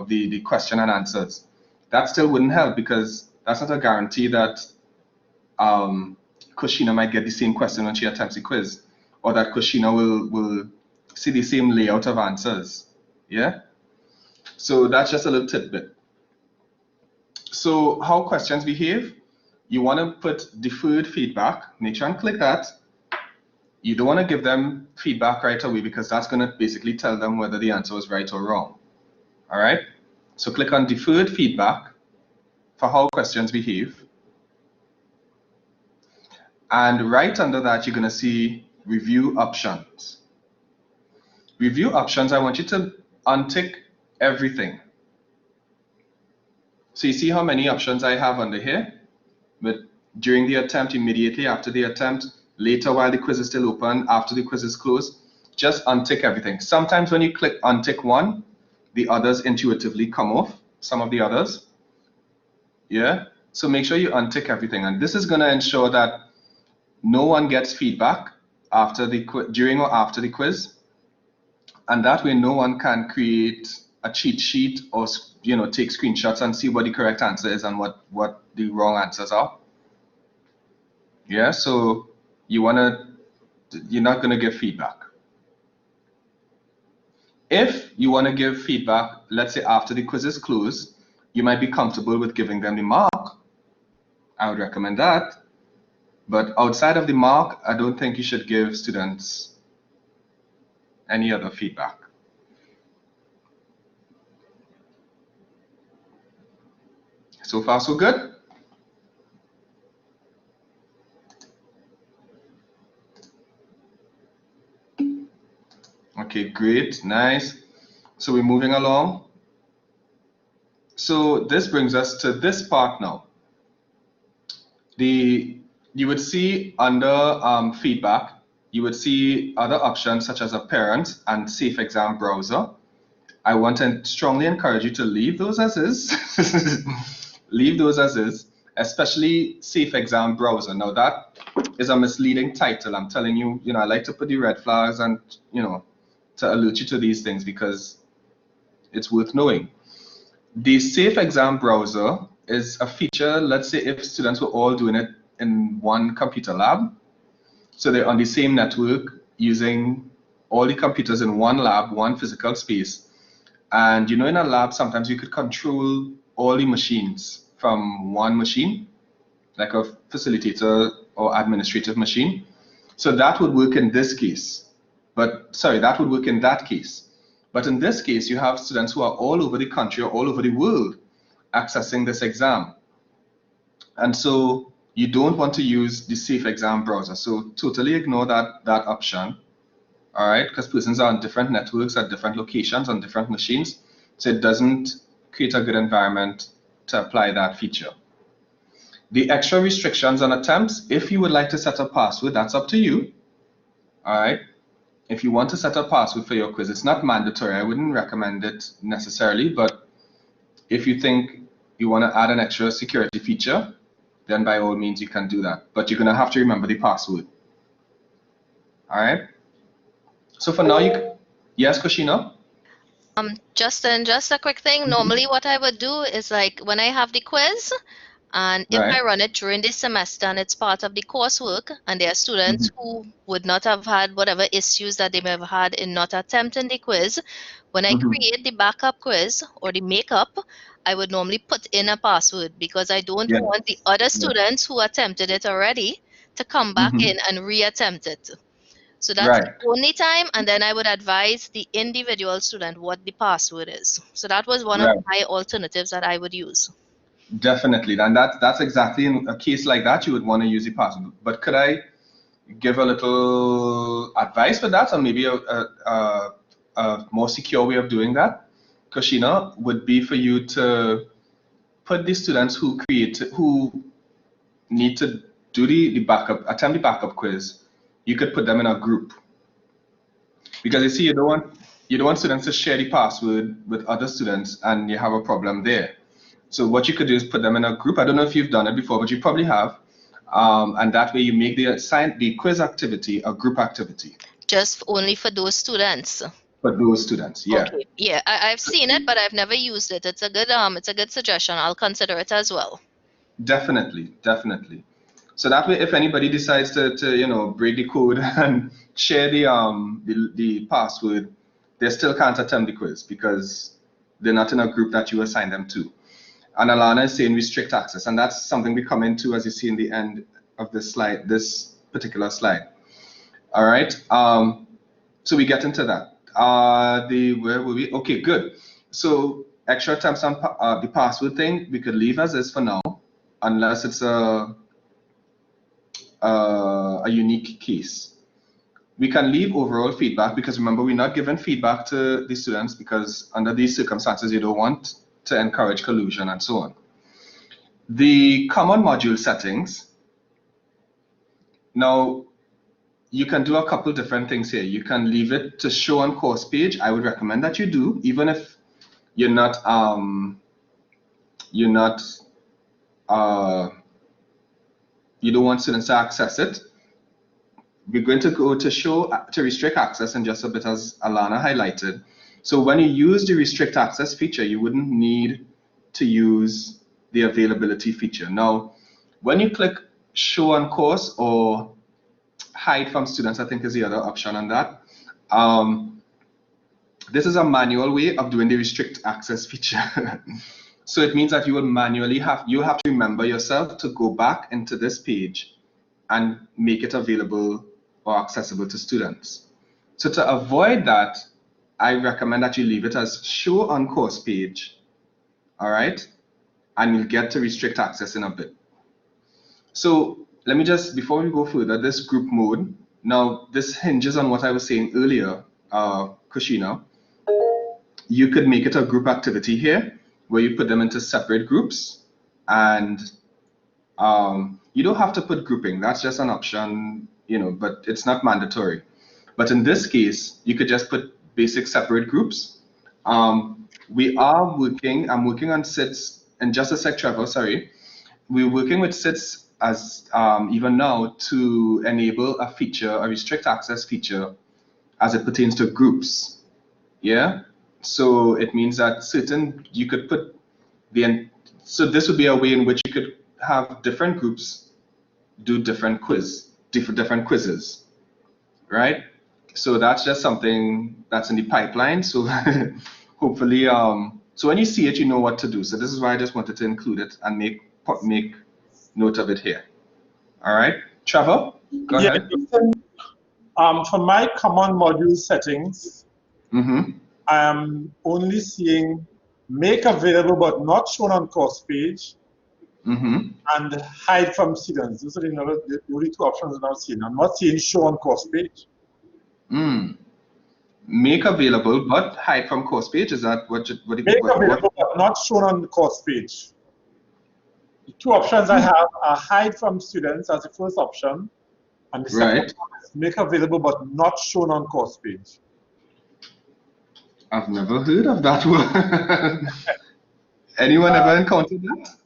the question and answers, that still wouldn't help, because that's not a guarantee that Kushina might get the same question when she attempts the quiz, or that Kushina will see the same layout of answers. Yeah. So that's just a little tidbit. So how questions behave? You want to put deferred feedback. Make sure and click that. You don't want to give them feedback right away, because that's going to basically tell them whether the answer was right or wrong. All right. So click on deferred feedback for how questions behave. And right under that, you're going to see review options. Review options, I want you to untick everything. So you see how many options I have under here? But during the attempt, immediately after the attempt, later while the quiz is still open, after the quiz is closed, just untick everything. Sometimes when you click untick one, the others intuitively come off, some of the others. Yeah, so make sure you untick everything. And this is going to ensure that no one gets feedback during or after the quiz. And that way no one can create a cheat sheet or take screenshots and see what the correct answer is and what the wrong answers are. Yeah, so you're not going to give feedback. If you want to give feedback, let's say after the quiz is closed, you might be comfortable with giving them the mark. I would recommend that. But outside of the mark, I don't think you should give students any other feedback. So far, so good? Okay, great, nice. So we're moving along. So this brings us to this part now. You would see under feedback, you would see other options such as appearance and safe exam browser. I want to strongly encourage you to leave those as is. Leave those as is, especially safe exam browser. Now that is a misleading title. I'm telling you, I like to put the red flags and, to alert you to these things because it's worth knowing. The safe exam browser is a feature, let's say if students were all doing it in one computer lab, so they're on the same network using all the computers in one lab, one physical space. And in a lab, sometimes you could control all the machines from one machine, like a facilitator or administrative machine. So that would work in this case. That would work in that case. But in this case, you have students who are all over the country or all over the world accessing this exam. And so you don't want to use the safe exam browser. So totally ignore that option, all right? Because persons are on different networks at different locations on different machines. So it doesn't create a good environment to apply that feature. The extra restrictions on attempts, if you would like to set a password, that's up to you, all right? If you want to set a password for your quiz, it's not mandatory. I wouldn't recommend it necessarily, but if you think you want to add an extra security feature, then by all means you can do that. But you're going to have to remember the password. All right? So for now, yes, Kushina? Justin, just a quick thing. Normally what I would do is like when I have the quiz, and if I run it during the semester and it's part of the coursework, and there are students who would not have had whatever issues that they may have had in not attempting the quiz, when I create the backup quiz or the makeup, I would normally put in a password because I don't want the other students who attempted it already to come back in and reattempt it. So that's the only time, and then I would advise the individual student what the password is. So that was one of my alternatives that I would use. Definitely, and that's exactly in a case like that you would want to use the password. But could I give a little advice for that, or maybe a more secure way of doing that, Kushina, would be for you to put the students who need to do attempt the backup quiz. You could put them in a group, because you see, you don't want students to share the password with other students, and you have a problem there. So what you could do is put them in a group. I don't know if you've done it before, but you probably have. And that way you make the quiz activity a group activity. Just only for those students. For those students, yeah. Okay. Yeah, I've seen it, but I've never used it. It's a good suggestion. I'll consider it as well. Definitely. So that way, if anybody decides to break the code and share the password, they still can't attempt the quiz because they're not in a group that you assign them to. And Alana is saying restrict access, and that's something we come into as you see in the end of this slide, this particular slide. All right. So we get into that. Where were we? Okay, good. So extra attempts on the password thing we could leave as is for now, unless it's a unique case. We can leave overall feedback because remember, we're not giving feedback to the students because under these circumstances you don't want to encourage collusion and so on. The common module settings. Now, you can do a couple different things here. You can leave it to show on course page. I would recommend that you do, even if you don't want students to access it. We're going to go to restrict access in just a bit, as Alana highlighted. So when you use the restrict access feature, you wouldn't need to use the availability feature. Now, when you click show on course or hide from students, I think is the other option on that. This is a manual way of doing the restrict access feature. So it means that you will manually have to remember yourself to go back into this page and make it available or accessible to students. So to avoid that, I recommend that you leave it as show on course page, all right? And you'll get to restrict access in a bit. So let me just, before we go further, this group mode, now this hinges on what I was saying earlier, Kushina. You could make it a group activity here, where you put them into separate groups, and you don't have to put grouping. That's just an option, but it's not mandatory. But in this case, you could just put basic separate groups. I'm working on SITs in just a sec, Trevor, sorry. We're working with SITs as even now to enable a feature, a restrict access feature, as it pertains to groups. Yeah, so it means that you could put so this would be a way in which you could have different groups do different quizzes, right? So that's just something that's in the pipeline. So hopefully, so when you see it, you know what to do. So this is why I just wanted to include it and make note of it here. All right, Trevor, go ahead. For my common module settings, Mm-hmm. I am only seeing make available but not shown on course page, Mm-hmm. and hide from students. Those are the only two options I'm not seeing. I'm not seeing show on course page. Make available but hide from course page. Is that what available but not shown on the course page. The two options I have are hide from students as the first option, and the second one is make available but not shown on course page. I've never heard of that word. Anyone ever encountered that?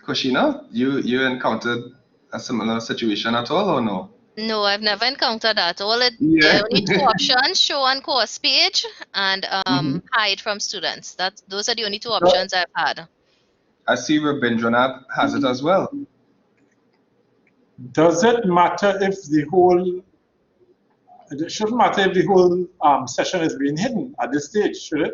Koshina, you encountered a similar situation at all, or no? No, I've never encountered that. Yeah. Only two options: show on course page and hide from students. Those are the only two options I've had. I see Rabindranath has it as well. Does it matter if the whole? It shouldn't matter if the whole session is being hidden at this stage, should it?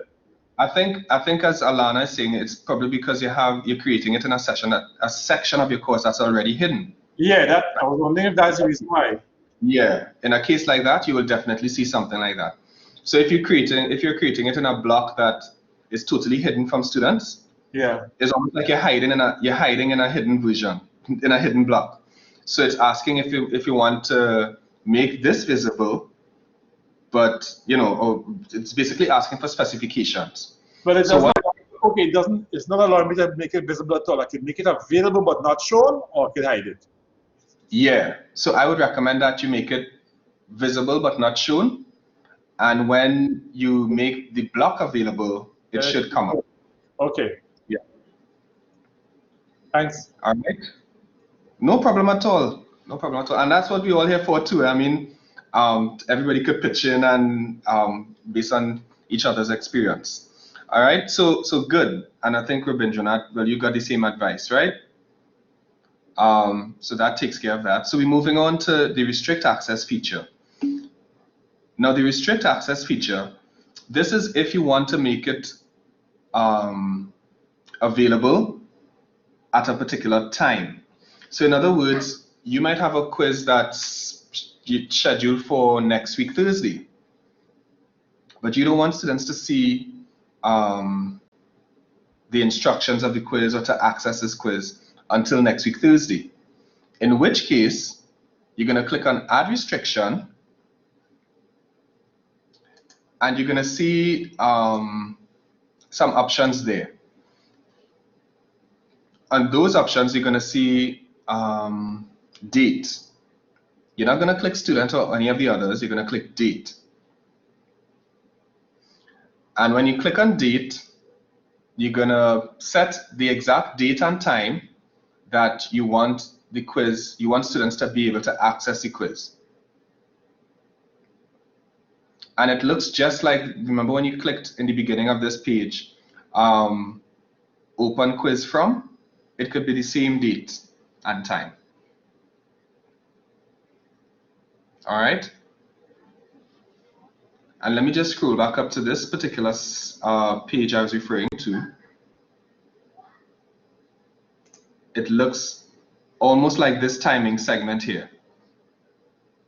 I think as Alana is saying, it's probably because you're creating it in a section of your course that's already hidden. Yeah, I was wondering if that's the reason why. Yeah, in a case like that, you will definitely see something like that. So if you're creating it in a block that is totally hidden from students, yeah, it's almost like you're hiding in a hidden version, in a hidden block. So it's asking if you want to make this visible, but it's basically asking for specifications. But it doesn't. Okay, it's not allowing me to make it visible at all. I can make it available but not shown, or I can hide it. Yeah, so I would recommend that you make it visible but not shown, and when you make the block available, it should come up. Okay. Yeah. Thanks. All right. No problem at all. No problem at all. And that's what we're all here for too. I mean, everybody could pitch in and based on each other's experience. All right. So good. And I think Rabindranath, well, you got the same advice, right? So that takes care of that. So we're moving on to the restrict access feature. Now the restrict access feature, this is if you want to make it available at a particular time. So in other words, you might have a quiz that's scheduled for next week, Thursday, but you don't want students to see the instructions of the quiz or to access this quiz until next week, Thursday. In which case, you're going to click on Add Restriction, and you're going to see some options there. On those options, you're going to see date. You're not going to click student or any of the others. You're going to click date. And when you click on date, you're going to set the exact date and time that you want the quiz, you want students to be able to access the quiz. And it looks just like, remember when you clicked in the beginning of this page, open quiz from, it could be the same date and time. All right. And let me just scroll back up to this particular page I was referring to. It looks almost like this timing segment here,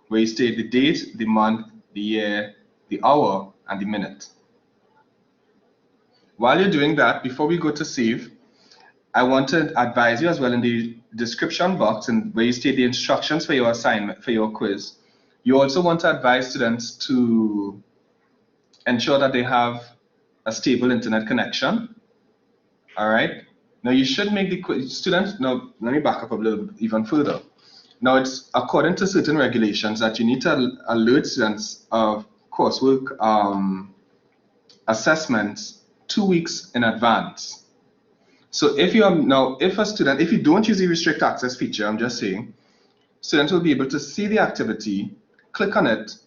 where you state the date, the month, the year, the hour, and the minute. While you're doing that, before we go to save, I want to advise you as well in the description box and where you state the instructions for your assignment, for your quiz. You also want to advise students to ensure that they have a stable internet connection. All right. Now you should make the students, now let me back up a little bit even further. Now it's according to certain regulations that you need to alert students of coursework assessments 2 weeks in advance. So if you if you don't use the restrict access feature, I'm just saying, students will be able to see the activity, click on it,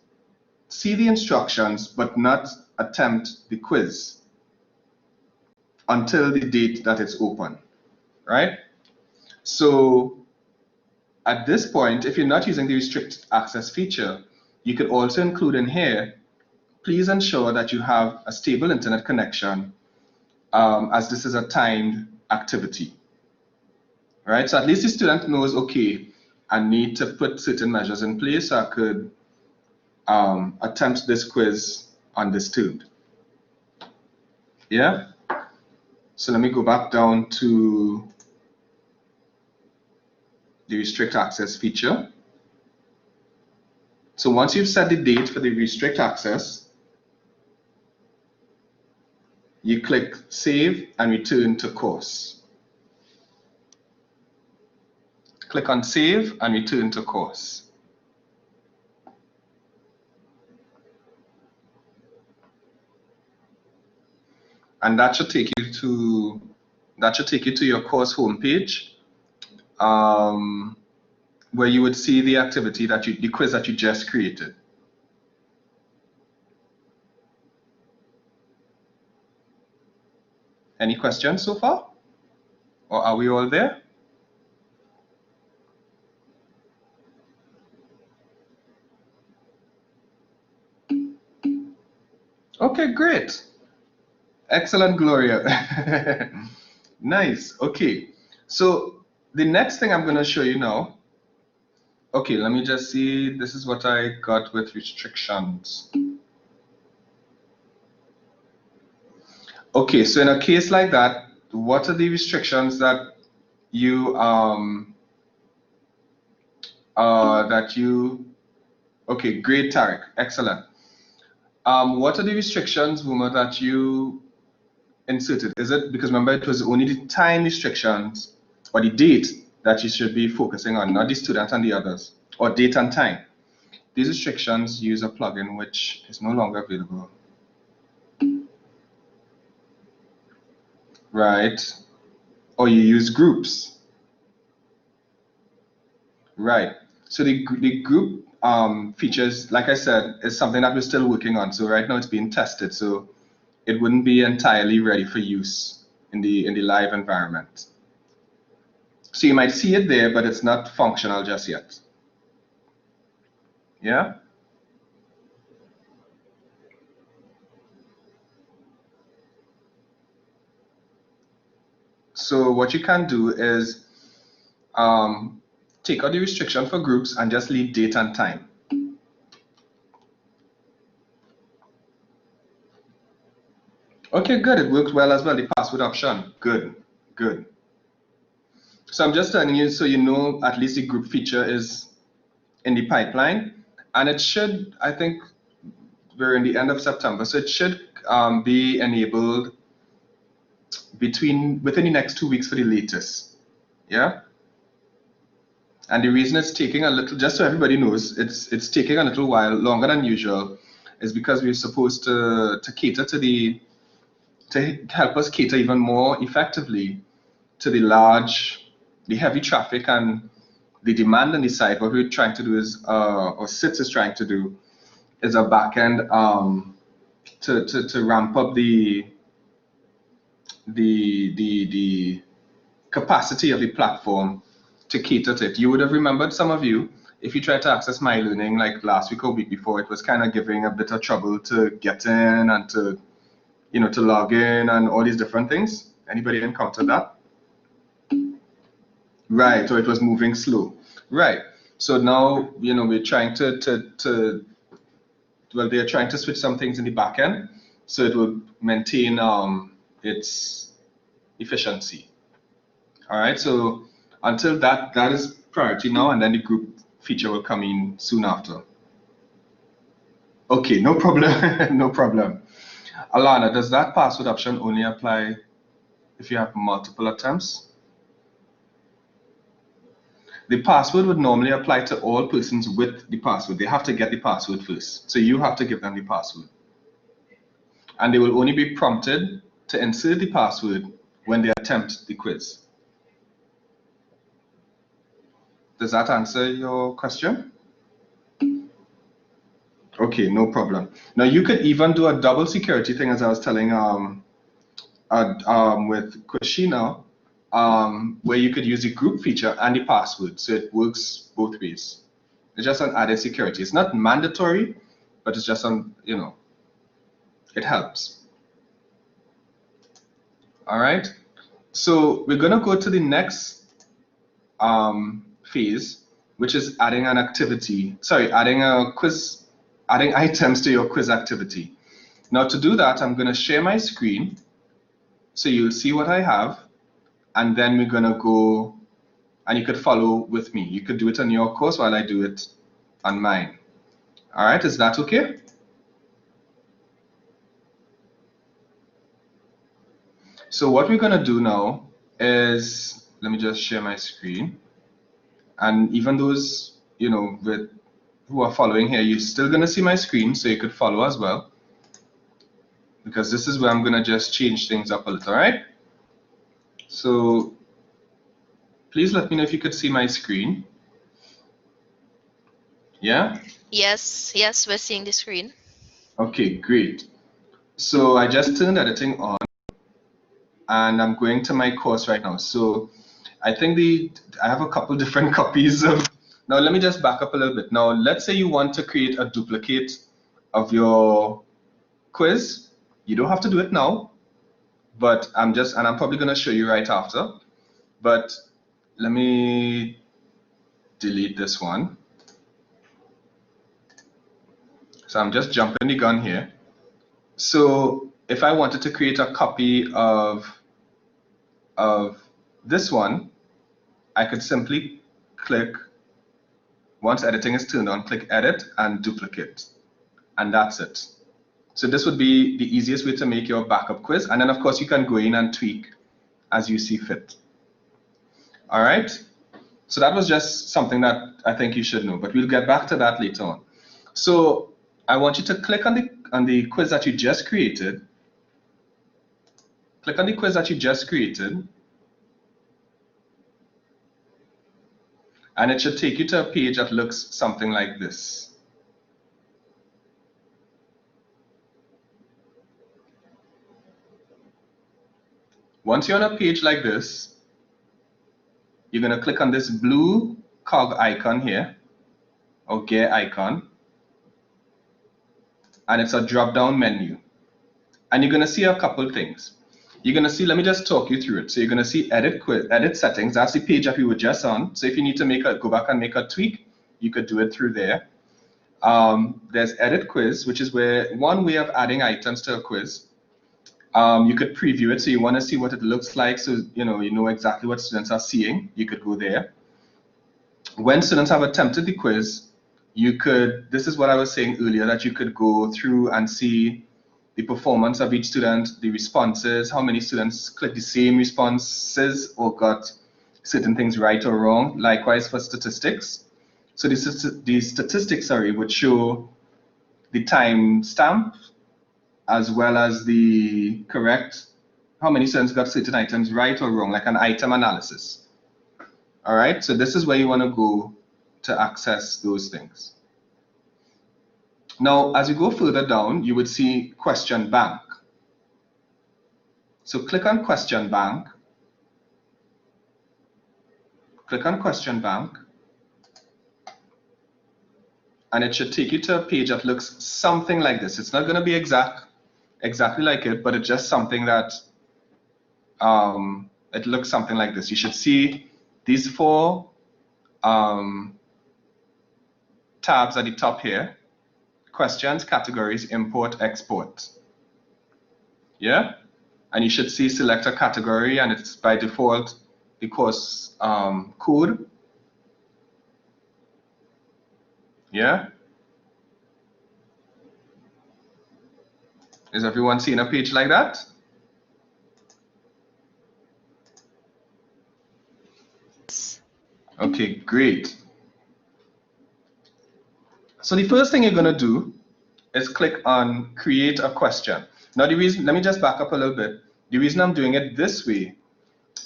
see the instructions, but not attempt the quiz until the date that it's open, right? So at this point, if you're not using the restrict access feature, you could also include in here, please ensure that you have a stable internet connection, as this is a timed activity, right? So at least the student knows, okay, I need to put certain measures in place so I could attempt this quiz undisturbed. Yeah? So let me go back down to the restrict access feature. So once you've set the date for the restrict access, you click Save and Return to Course. Click on Save and Return to Course. And that should take you to your course homepage, where you would see the activity the quiz that you just created. Any questions so far? Or are we all there? Okay, great. Excellent, Gloria. Nice. Okay. So the next thing I'm going to show you now. Okay, let me just see. This is what I got with restrictions. Okay, so in a case like that, what are the restrictions that you okay, great, Tarek, excellent. What are the restrictions, Wuma, that you inserted? Is it because, remember, it was only the time restrictions or the date that you should be focusing on, not the student and the others, or date and time? These restrictions use a plugin which is no longer available. Right, or you use groups. Right, so the group features, like I said, is something that we're still working on. So right now it's being tested, so it wouldn't be entirely ready for use in the live environment. So you might see it there, but it's not functional just yet. Yeah. So what you can do is take out the restriction for groups and just leave date and time. Okay, good. It worked well as well, the password option. Good, good. So I'm just telling you so you know at least the group feature is in the pipeline. And it should, I think we're in the end of September, so it should be enabled within the next 2 weeks for the latest. Yeah. And the reason it's taking a little, just so everybody knows, it's taking a little while, longer than usual, is because we're supposed to cater to help us cater even more effectively to the heavy traffic and the demand on the site. What we're trying to do is, or CITS is trying to do, is a back end to ramp up the capacity of the platform to cater to it. You would have remembered, some of you, if you tried to access myeLearning like last week or week before, it was kind of giving a bit of trouble to get in and to log in and all these different things. Anybody encountered that? Right, or it was moving slow. Right. So now, we're trying they're trying to switch some things in the back end so it will maintain its efficiency. All right, so until that is priority now, and then the group feature will come in soon after. Okay, no problem. No problem. Alana, does that password option only apply if you have multiple attempts? The password would normally apply to all persons with the password. They have to get the password first. So you have to give them the password. And they will only be prompted to insert the password when they attempt the quiz. Does that answer your question? Okay, no problem. Now you could even do a double security thing, as I was telling with Kushina, where you could use the group feature and the password, so it works both ways. It's just an added security. It's not mandatory, but it's just on, you know, it helps. All right. So we're gonna go to the next phase, which is adding an activity. Sorry, adding a quiz, adding items to your quiz activity. Now to do that, I'm gonna share my screen, so you'll see what I have, and then we're gonna go, and you could follow with me. You could do it on your course while I do it on mine. All right, is that okay? So what we're gonna do now is, let me just share my screen. And even those, you know, who are following here, you're still gonna see my screen, so you could follow as well. Because this is where I'm gonna just change things up a little, all right? So please let me know if you could see my screen. Yeah? Yes, we're seeing the screen. Okay, great. So I just turned editing on, and I'm going to my course right now. So I think I have a couple different copies of, now let me just back up a little bit. Now let's say you want to create a duplicate of your quiz. You don't have to do it now, but I'm probably gonna show you right after, but let me delete this one. So I'm just jumping the gun here. So if I wanted to create a copy of this one, I could simply click, once editing is turned on, click edit and duplicate, and that's it. So this would be the easiest way to make your backup quiz, and then of course you can go in and tweak as you see fit. All right, so that was just something that I think you should know, but we'll get back to that later on. So I want you to click on the quiz that you just created. Click on the quiz that you just created, and it should take you to a page that looks something like this. Once you're on a page like this, you're going to click on this blue cog icon here, or gear icon, and it's a drop-down menu. And you're going to see a couple things. You're going to see, let me just talk you through it. So you're going to see edit settings. That's the page that we were just on. So if you need to go back and make a tweak, you could do it through there. There's edit quiz, which is one way of adding items to a quiz. You could preview it, so you want to see what it looks like, so you know exactly what students are seeing. You could go there. When students have attempted the quiz, this is what I was saying earlier, that you could go through and see the performance of each student, the responses, how many students clicked the same responses or got certain things right or wrong. Likewise for statistics. So the statistics, would show the time stamp, as well as the correct, how many students got certain items right or wrong, like an item analysis. All right, so this is where you want to go to access those things. Now, as you go further down, you would see question bank. So click on question bank. Click on question bank. And it should take you to a page that looks something like this. It's not going to be exactly like it, but it's just something that it looks something like this. You should see these four tabs at the top here: questions, categories, import, export. Yeah, and you should see select a category, and it's by default the course code. Yeah, Is everyone seeing a page like that? Okay, great. So the first thing you're going to do is click on create a question. Now the reason, let me just back up a little bit. The reason I'm doing it this way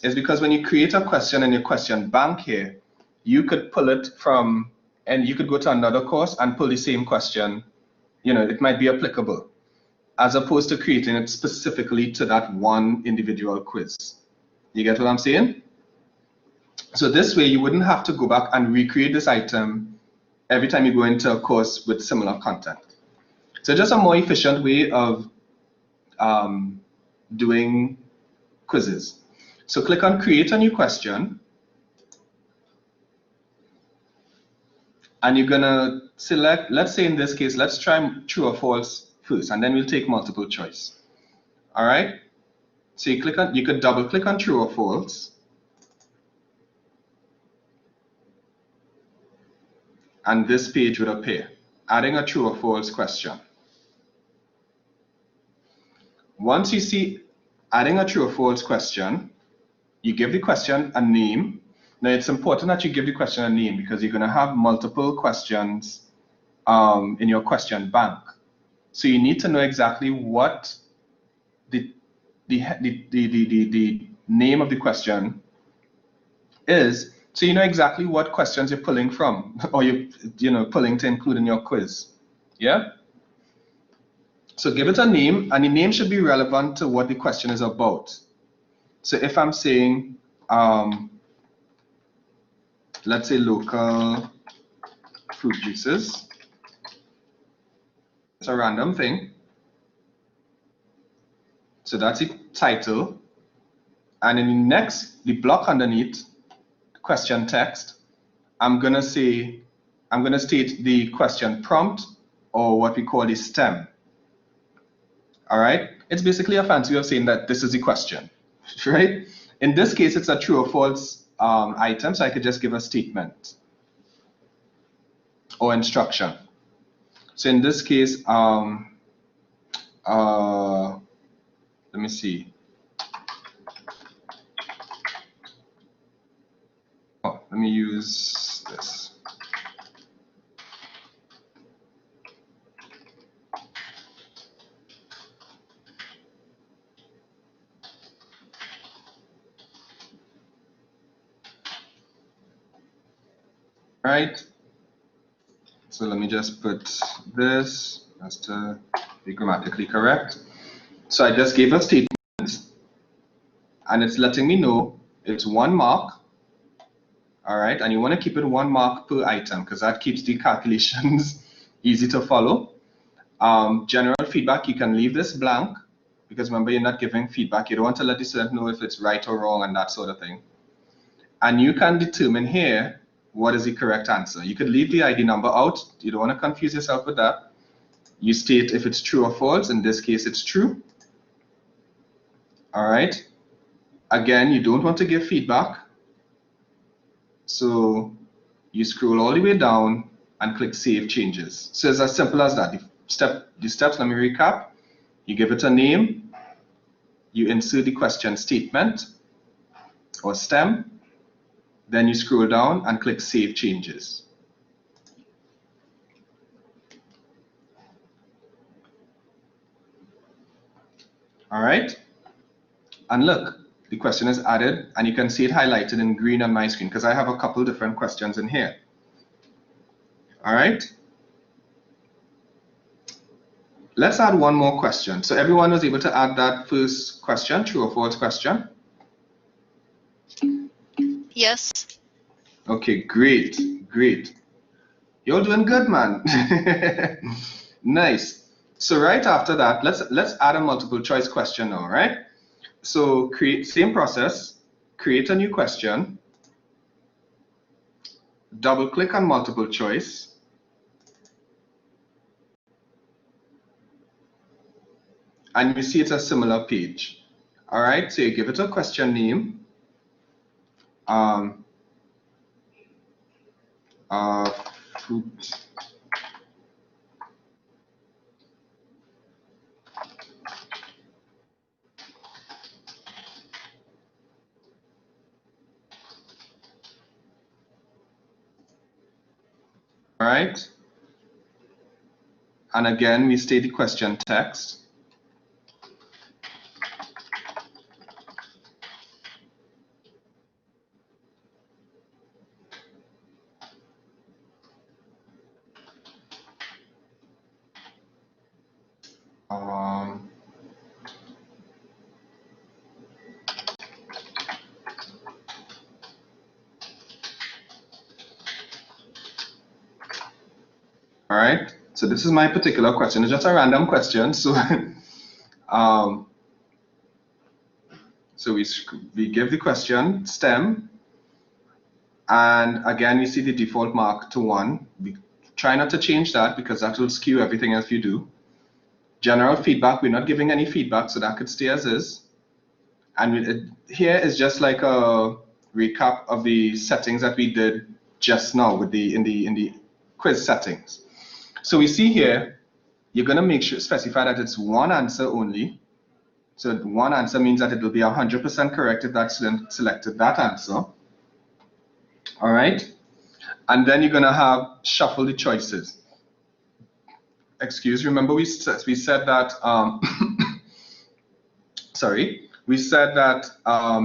is because when you create a question in your question bank here, you could pull it from, and you could go to another course and pull the same question. You know, it might be applicable, as opposed to creating it specifically to that one individual quiz. You get what I'm saying? So this way you wouldn't have to go back and recreate this item every time you go into a course with similar content. So just a more efficient way of doing quizzes. So click on create a new question, and you're gonna select, let's say in this case, let's try true or false first, and then we'll take multiple choice. All right, so you click on, you could double click on true or false, and this page would appear, adding a true or false question. Once you see adding a true or false question, you give the question a name. Now it's important that you give the question a name because you're going to have multiple questions in your question bank. So you need to know exactly what the name of the question is, so you know exactly what questions you're pulling from, or you know pulling to include in your quiz. Yeah. So give it a name, and the name should be relevant to what the question is about. So if I'm saying, let's say local fruit juices, it's a random thing. So that's the title. And in the next, the block underneath, question text, I'm gonna state the question prompt, or what we call the stem. All right, it's basically a fancy way of saying that this is the question, right? In this case, it's a true or false item, so I could just give a statement or instruction. So in this case, let me see. Oh, let me use this. Right, so let me just put this just to be grammatically correct. So I just gave a statement, and it's letting me know it's 1 mark. All right, and you want to keep it 1 mark per item because that keeps the calculations easy to follow. General feedback, you can leave this blank because remember, you're not giving feedback. You don't want to let the student know if it's right or wrong and that sort of thing. And you can determine here what is the correct answer. You could leave the ID number out. You don't want to confuse yourself with that. You state if it's true or false. In this case, it's true. All right. Again, you don't want to give feedback. So you scroll all the way down and click Save Changes. So it's as simple as that. The steps, let me recap. You give it a name. You insert the question statement or stem. Then you scroll down and click Save Changes. All right. And look, the question is added, and you can see it highlighted in green on my screen because I have a couple different questions in here. All right. Let's add one more question. So everyone was able to add that first question, true or false question? Yes. Okay, great, great. You're doing good, man. Nice. So right after that, let's add a multiple choice question now, right? So same process, create a new question, double click on multiple choice, and you see it's a similar page. All right, so you give it a question name, fruit right? And again, we state the question text. All right, so this is my particular question. It's just a random question. So, so we give the question STEM, and again, we see the default mark to 1. We try not to change that because that will skew everything else you do. General feedback, we're not giving any feedback, so that could stay as is. And here is just like a recap of the settings that we did just now with in the quiz settings. So we see here, you're going to make sure specify that it's one answer only. So one answer means that it will be 100% correct if that student selected that answer. All right. And then you're going to have shuffle the choices. Remember we said that, sorry, we said that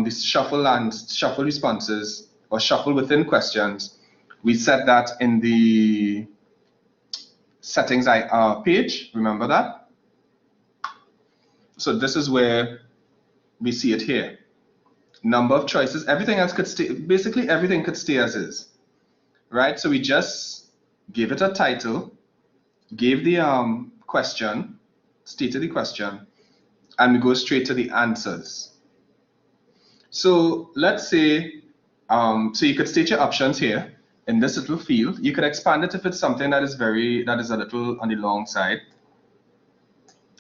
this shuffle responses or shuffle within questions, we said that in the settings page, remember that? So this is where we see it here. Number of choices, everything else could stay, basically everything could stay as is, right? So we just gave it a title, gave the question, stated the question, and we go straight to the answers. So let's say, so you could state your options here in this little field. You could expand it if it's something that is a little on the long side,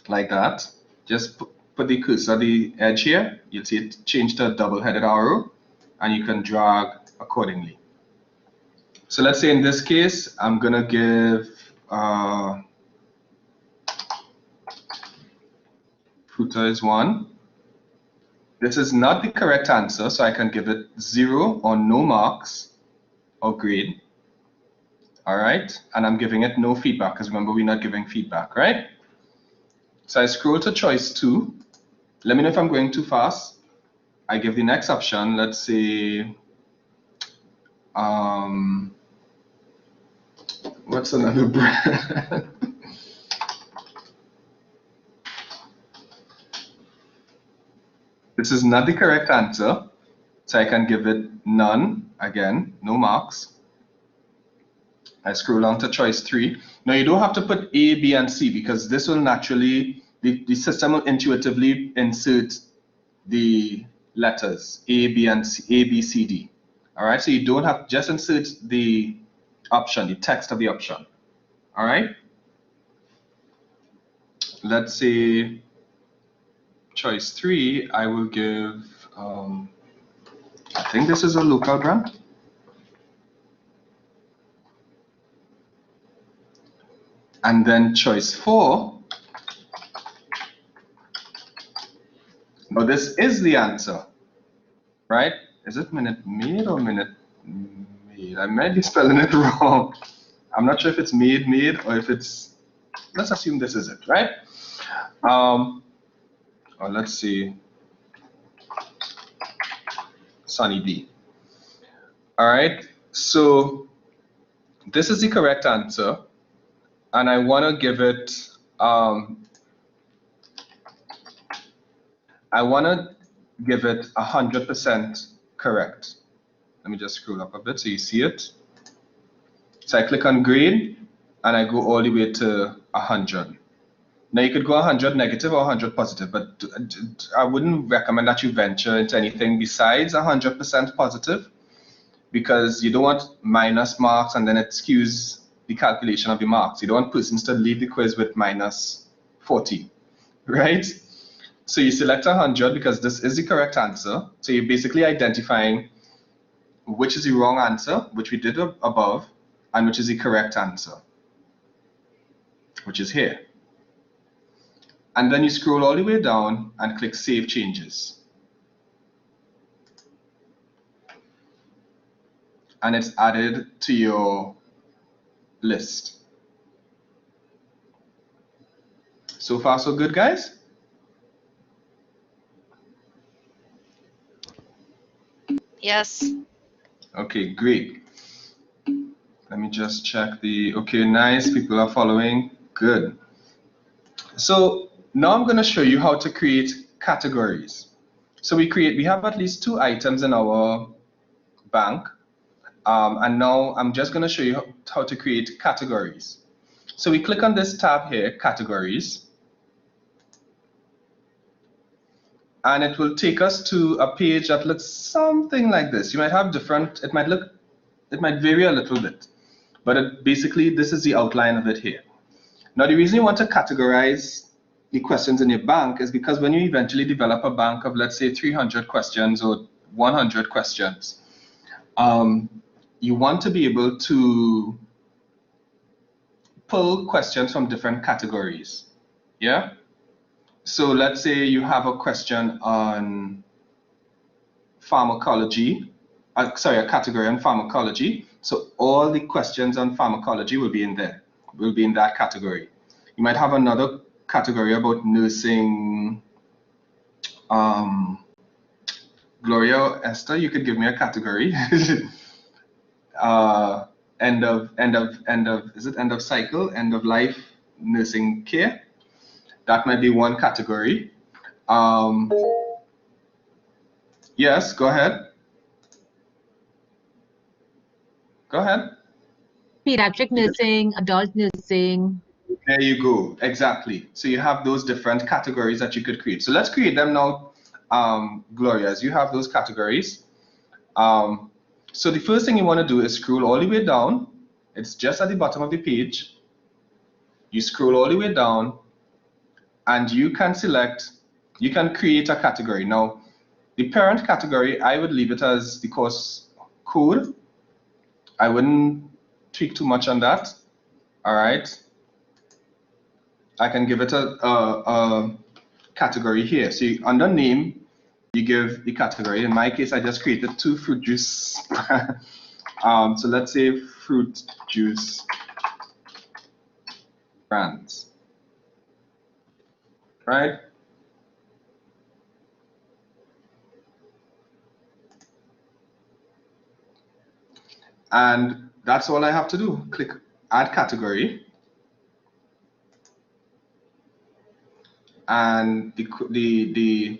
like that. Just put the cursor, the edge here. You'll see it change to a double-headed arrow, and you can drag accordingly. So let's say in this case, I'm gonna give footer is 1. This is not the correct answer, so I can give it 0 or no marks or grade. All right, and I'm giving it no feedback because remember we're not giving feedback, right? So I scroll to choice 2. Let me know if I'm going too fast. I give the next option. Let's say, what's another brand? This is not the correct answer, so I can give it none, again, no marks. I scroll down to choice 3. Now you don't have to put A, B, and C because this will naturally, the system will intuitively insert the letters A, B, and C, A, B, C, D. All right, so you don't have, just insert the option, the text of the option. All right. Let's say choice 3, I will give, I think this is a local brand. And then choice 4, now this is the answer, right? Is it Minute Maid or Minute Maid? I might be spelling it wrong. I'm not sure if it's made, or if it's, let's assume this is it, right? Or let's see, Sunny D. All right, so this is the correct answer, and I want to give it, I want to give it 100% correct. Let me just scroll up a bit so you see it. So I click on grade, and I go all the way to 100. Now you could go 100 negative or 100 positive, but I wouldn't recommend that you venture into anything besides 100% positive, because you don't want minus marks and then it skews the calculation of the marks. You don't want persons to leave the quiz with minus 40, right? So you select 100 because this is the correct answer. So you're basically identifying which is the wrong answer, which we did above, and which is the correct answer, which is here. And then you scroll all the way down and click Save Changes. And it's added to your list. So far, so good, guys? Yes. Okay, great. Let me just check the, okay, nice, people are following, good. So now I'm gonna show you how to create categories. So we have at least 2 items in our bank. And now I'm just gonna show you how to create categories. So we click on this tab here, categories. And it will take us to a page that looks something like this. You might have different, it might vary a little bit, but basically this is the outline of it here. Now the reason you want to categorize the questions in your bank is because when you eventually develop a bank of, let's say, 300 questions or 100 questions, you want to be able to pull questions from different categories. Yeah? So let's say you have a question on pharmacology, a category on pharmacology. So all the questions on pharmacology will be in there, will be in that category. You might have another category about nursing. Gloria, Esther, you could give me a category. End of cycle, end of life nursing care. That might be one category. Yes, go ahead. Go ahead. Pediatric nursing, adult nursing. There you go. Exactly. So you have those different categories that you could create. So let's create them now. Gloria, as you have those categories. So the first thing you want to do is scroll all the way down. It's just at the bottom of the page. You scroll all the way down and you can create a category. Now, the parent category, I would leave it as the course code. I wouldn't tweak too much on that. All right. I can give it a category here. So under name, you give the category. In my case, I just created 2 fruit juice. So let's say fruit juice brands. Right? And that's all I have to do. Click add category. And the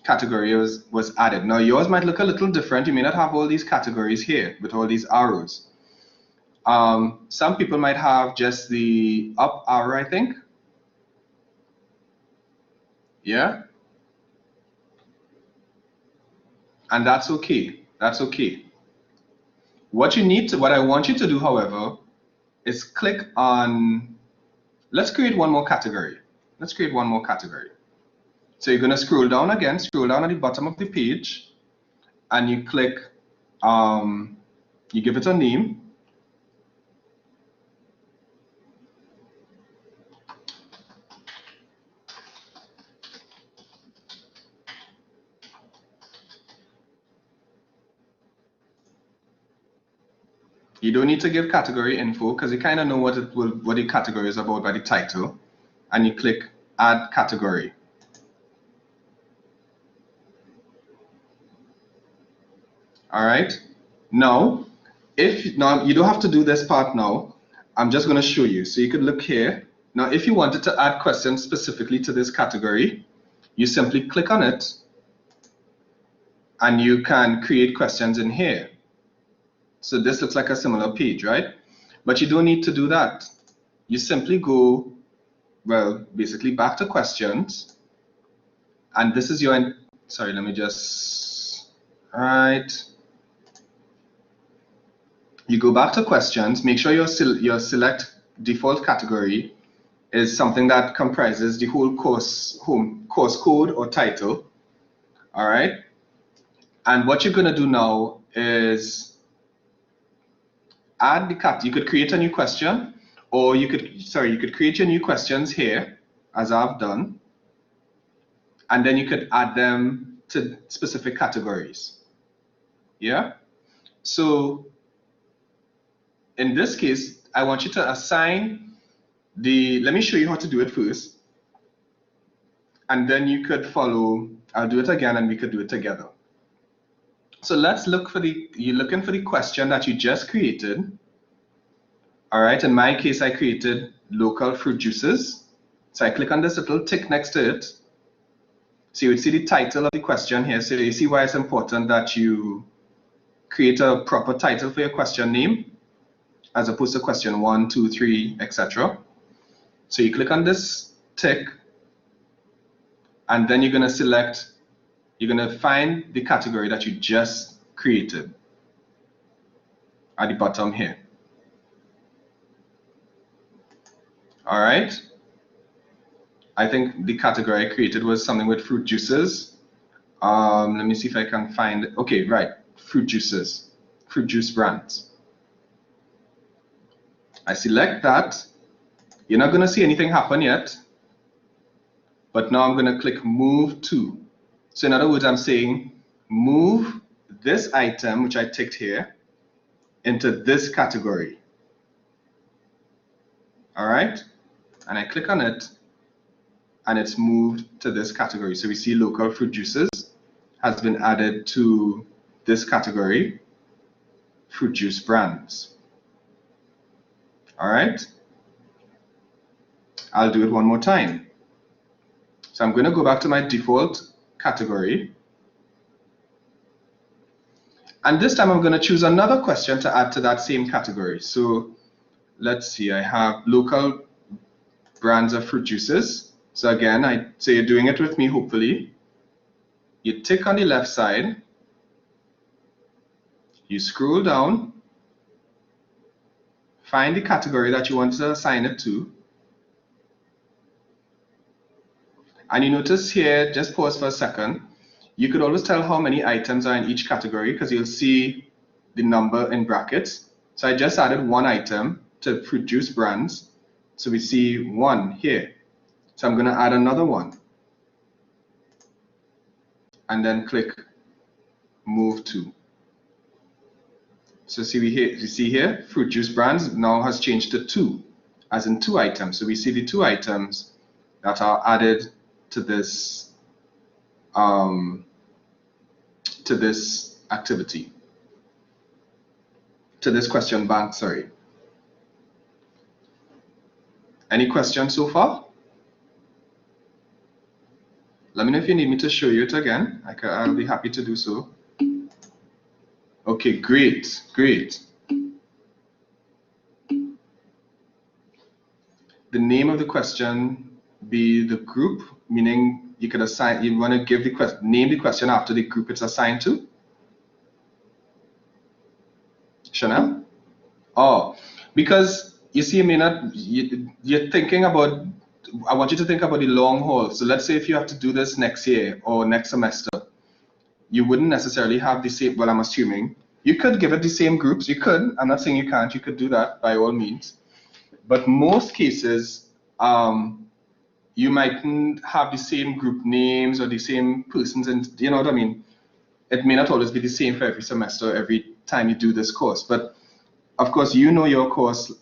category was added. Now yours might look a little different. You may not have all these categories here with all these arrows. Some people might have just the up arrow, I think. Yeah. And that's okay. That's okay. What I want you to do, however, is click on, let's create one more category. Let's create one more category. So you're going to scroll down again, scroll down at the bottom of the page, and you click, you give it a name. You don't need to give category info because you kind of know what the category is about by the title, and you click add category. All right. Now you don't have to do this part now. I'm just going to show you. So you could look here. Now, if you wanted to add questions specifically to this category, you simply click on it, and you can create questions in here. So this looks like a similar page, right? But you don't need to do that. You simply go, well, basically back to questions. And this is your, sorry, let me just, all right. You go back to questions, make sure your select default category is something that comprises the whole course code or title, all right? And what you're gonna do now is add the you could create a new question, or you could create your new questions here, as I've done, and then you could add them to specific categories. Yeah? So in this case, I want you to assign let me show you how to do it first. And then you could follow, I'll do it again and we could do it together. So let's look for you're looking for the question that you just created. All right, in my case, I created local fruit juices. So I click on this little tick next to it. So you would see the title of the question here. So you see why it's important that you create a proper title for your question name, as opposed to question 1, 2, 3, etc. So you click on this tick, and then you're going to select, you're going to find the category that you just created at the bottom here. All right. I think the category I created was something with fruit juices. Let me see if I can find it. Okay, right. Fruit juices, fruit juice brands. I select that. You're not going to see anything happen yet. But now I'm going to click move to. So in other words, I'm saying move this item, which I ticked here, into this category. All right. And I click on it, and it's moved to this category. So we see local fruit juices has been added to this category, fruit juice brands. All right. I'll do it one more time. So I'm going to go back to my default category. And this time I'm going to choose another question to add to that same category. So let's see, I have local brands of fruit juices. So again, so you're doing it with me, hopefully. You tick on the left side. You scroll down. Find the category that you want to assign it to. And you notice here, just pause for a second, you could always tell how many items are in each category because you'll see the number in brackets. So I just added one item to fruit juice brands. So we see 1 here. So I'm going to add another one. And then click move to. So you see here, fruit juice brands now has changed to 2, as in 2 items. So we see the 2 items that are added to this activity, to this question bank, sorry. Any questions so far? Let me know if you need me to show you it again. I'll be happy to do so. Okay, great, great. The name of the question be the group, meaning you could assign, you want to give the question, name the question after the group it's assigned to. Chanel? Oh, because you see, you're thinking about, I want you to think about the long haul. So let's say if you have to do this next year or next semester, you wouldn't necessarily have the same, well, I'm assuming, you could give it the same groups, you could, I'm not saying you can't, you could do that by all means. But most cases, you mightn't have the same group names or the same persons, and you know what I mean? It may not always be the same for every semester, every time you do this course. But of course, you know your course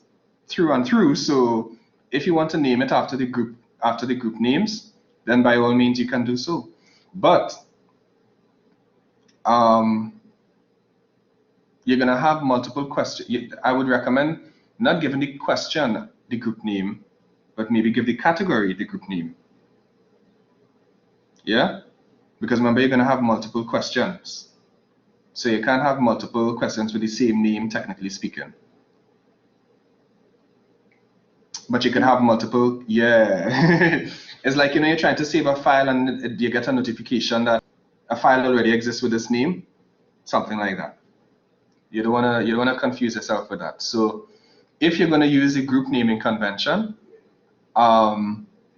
through and through, so if you want to name it after the group names, then by all means you can do so. But you're going to have multiple questions. I would recommend not giving the question the group name, but maybe give the category the group name. Yeah? Because remember, you're going to have multiple questions. So you can't have multiple questions with the same name, technically speaking. But you can have multiple, yeah. It's like, you know, you're trying to save a file and you get a notification that a file already exists with this name, something like that. You don't want to confuse yourself with that. So if you're going to use a group naming convention,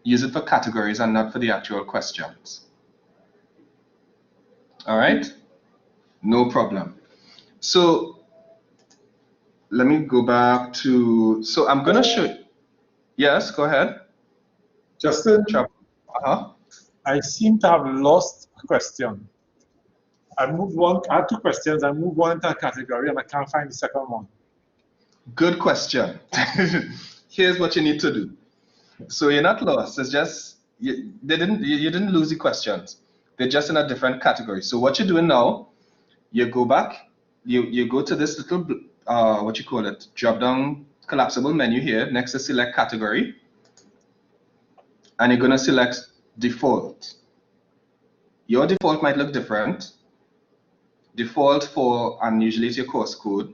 use it for categories and not for the actual questions. All right? No problem. So let me go back to, so I'm going to show you. Yes, go ahead. Justin, Uh-huh. I seem to have lost a question. I had 2 questions, I moved one into a category and I can't find the second one. Good question. Here's what you need to do. So you're not lost. It's just you didn't lose the questions. They're just in a different category. So what you're doing now, you go back, you go to this little what you call it, drop down collapsible menu here next to select category, and you're gonna select default. Your default might look different. Default for, and usually it's your course code.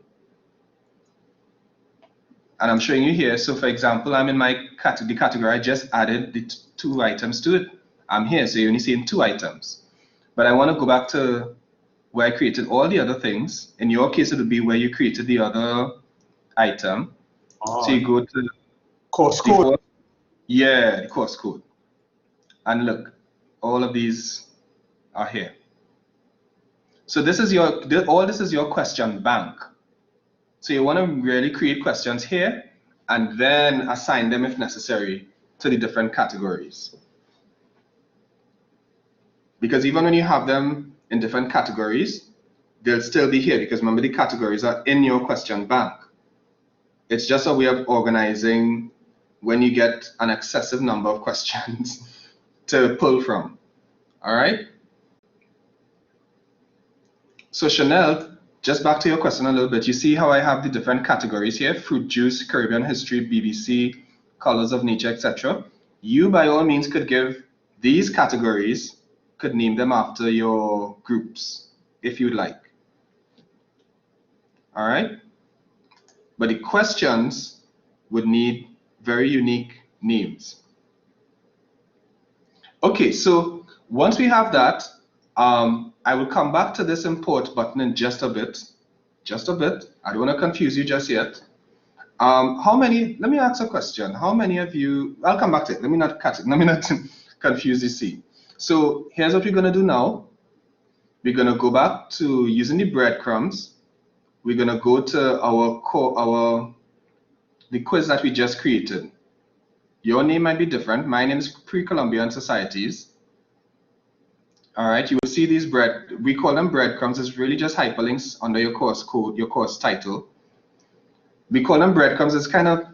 And I'm showing you here. So for example, I'm in my category. I just added the 2 items to it. I'm here, so you're only seeing 2 items. But I want to go back to where I created all the other things. In your case, it would be where you created the other item. So you go to course code. Yeah, the course code. And look, all of these are here. So this is all this is your question bank. So you want to really create questions here and then assign them if necessary to the different categories. Because even when you have them in different categories, they'll still be here because remember the categories are in your question bank. It's just a way of organizing when you get an excessive number of questions to pull from. All right? So Chanel, just back to your question a little bit. You see how I have the different categories here: fruit juice, Caribbean history, BBC, colors of nature, etc. You by all means could give these categories, could name them after your groups if you'd like. All right? But the questions would need very unique names. Okay, so once we have that, I will come back to this import button in just a bit. Just a bit. I don't want to confuse you just yet. Let me ask a question. How many of you, I'll come back to it. Let me not confuse the scene. So here's what we're going to do now. We're going to go back to using the breadcrumbs. We're going to go to the quiz that we just created. Your name might be different. My name is Pre-Columbian Societies. All right, you will see these we call them breadcrumbs. It's really just hyperlinks under your course code, your course title. We call them breadcrumbs. It's kind of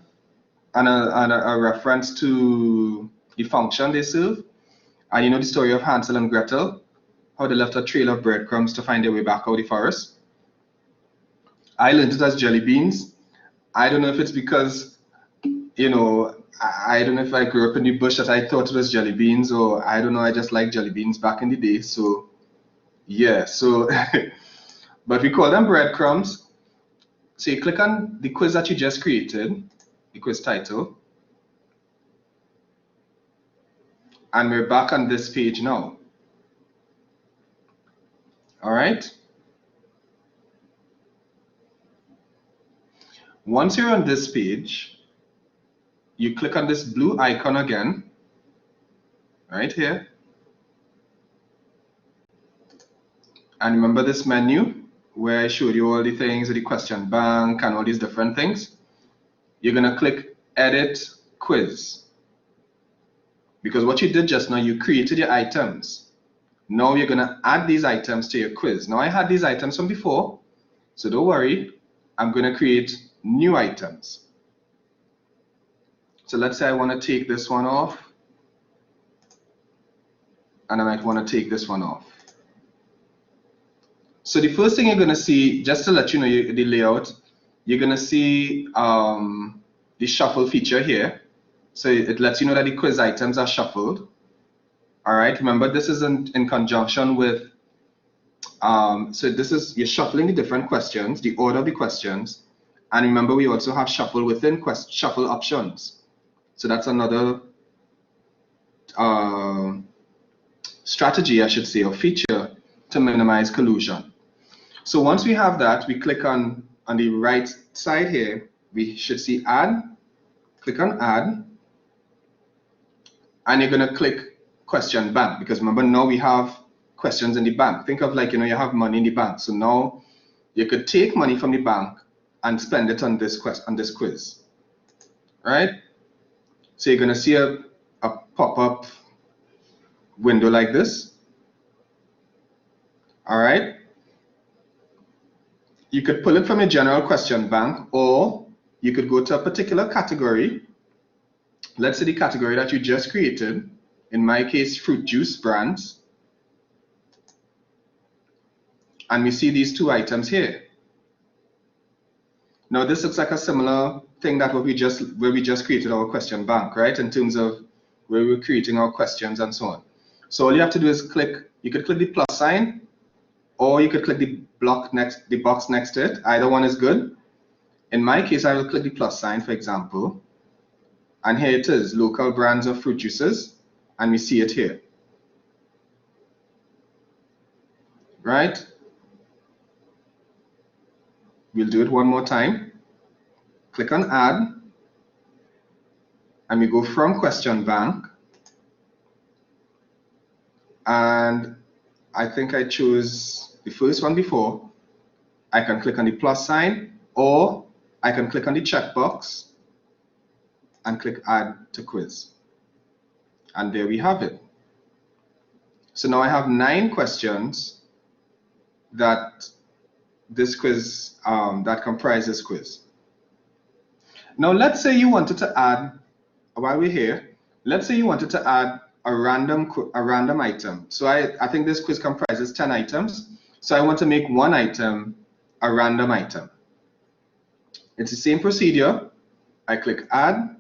a reference to the function they serve. And you know the story of Hansel and Gretel, how they left a trail of breadcrumbs to find their way back out of the forest. I learned it as jelly beans. I don't know if it's because, you know, I don't know if I grew up in the bush that I thought it was jelly beans, or I don't know, I just like jelly beans back in the day. So yeah, so but we call them breadcrumbs. So you click on the quiz that you just created, the quiz title, and we're back on this page now. All right. Once you're on this page, you click on this blue icon again, right here. And remember this menu where I showed you all the things, the question bank and all these different things? You're going to click Edit Quiz. Because what you did just now, you created your items. Now you're going to add these items to your quiz. Now I had these items from before, so don't worry. I'm going to create new items. So let's say I want to take this one off, and I might want to take this one off. So the first thing you're going to see, just to let you know the layout, you're going to see the shuffle feature here. So it lets you know that the quiz items are shuffled. All right, remember this is in conjunction with, so this is, you're shuffling the different questions, the order of the questions. And remember, we also have shuffle within shuffle options. So that's another strategy, I should say, or feature to minimize collusion. So once we have that, we click on the right side here, we should see Add. Click on Add. And you're going to click Question Bank, because remember, now we have questions in the bank. Think of like, you know, you have money in the bank. So now you could take money from the bank and spend it on this quiz. Right? So you're going to see a pop-up window like this. All right. You could pull it from a general question bank, or you could go to a particular category. Let's say the category that you just created, in my case, fruit juice brands. And we see these two items here. Now this looks like a similar thing that where we just created our question bank, right? In terms of where we're creating our questions and so on. So all you have to do is click, you could click the plus sign, or you could click the box next to it. Either one is good. In my case, I will click the plus sign, for example. And here it is, local brands of fruit juices, and we see it here. Right? We'll do it one more time. Click on add, and we go from question bank. And I think I chose the first one before. I can click on the plus sign, or I can click on the checkbox and click add to quiz. And there we have it. So now I have 9 questions that this quiz, that comprise this quiz. Now let's say you wanted to add, while we're here, let's say you wanted to add a random item. So I think this quiz comprises 10 items. So I want to make one item a random item. It's the same procedure. I click add,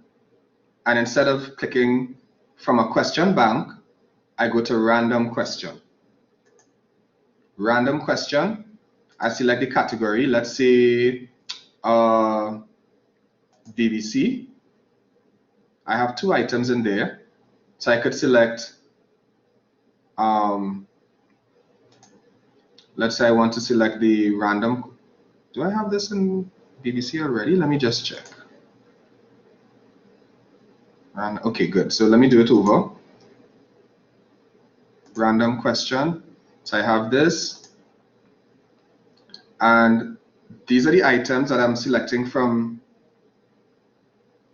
and instead of clicking from a question bank, I go to random question. Random question, I select the category, let's say BBC. I have 2 items in there. So I could select, let's say I want to select the random. Do I have this in BBC already? Let me just check. And okay, good. So let me do it over. Random question. So I have this. And these are the items that I'm selecting from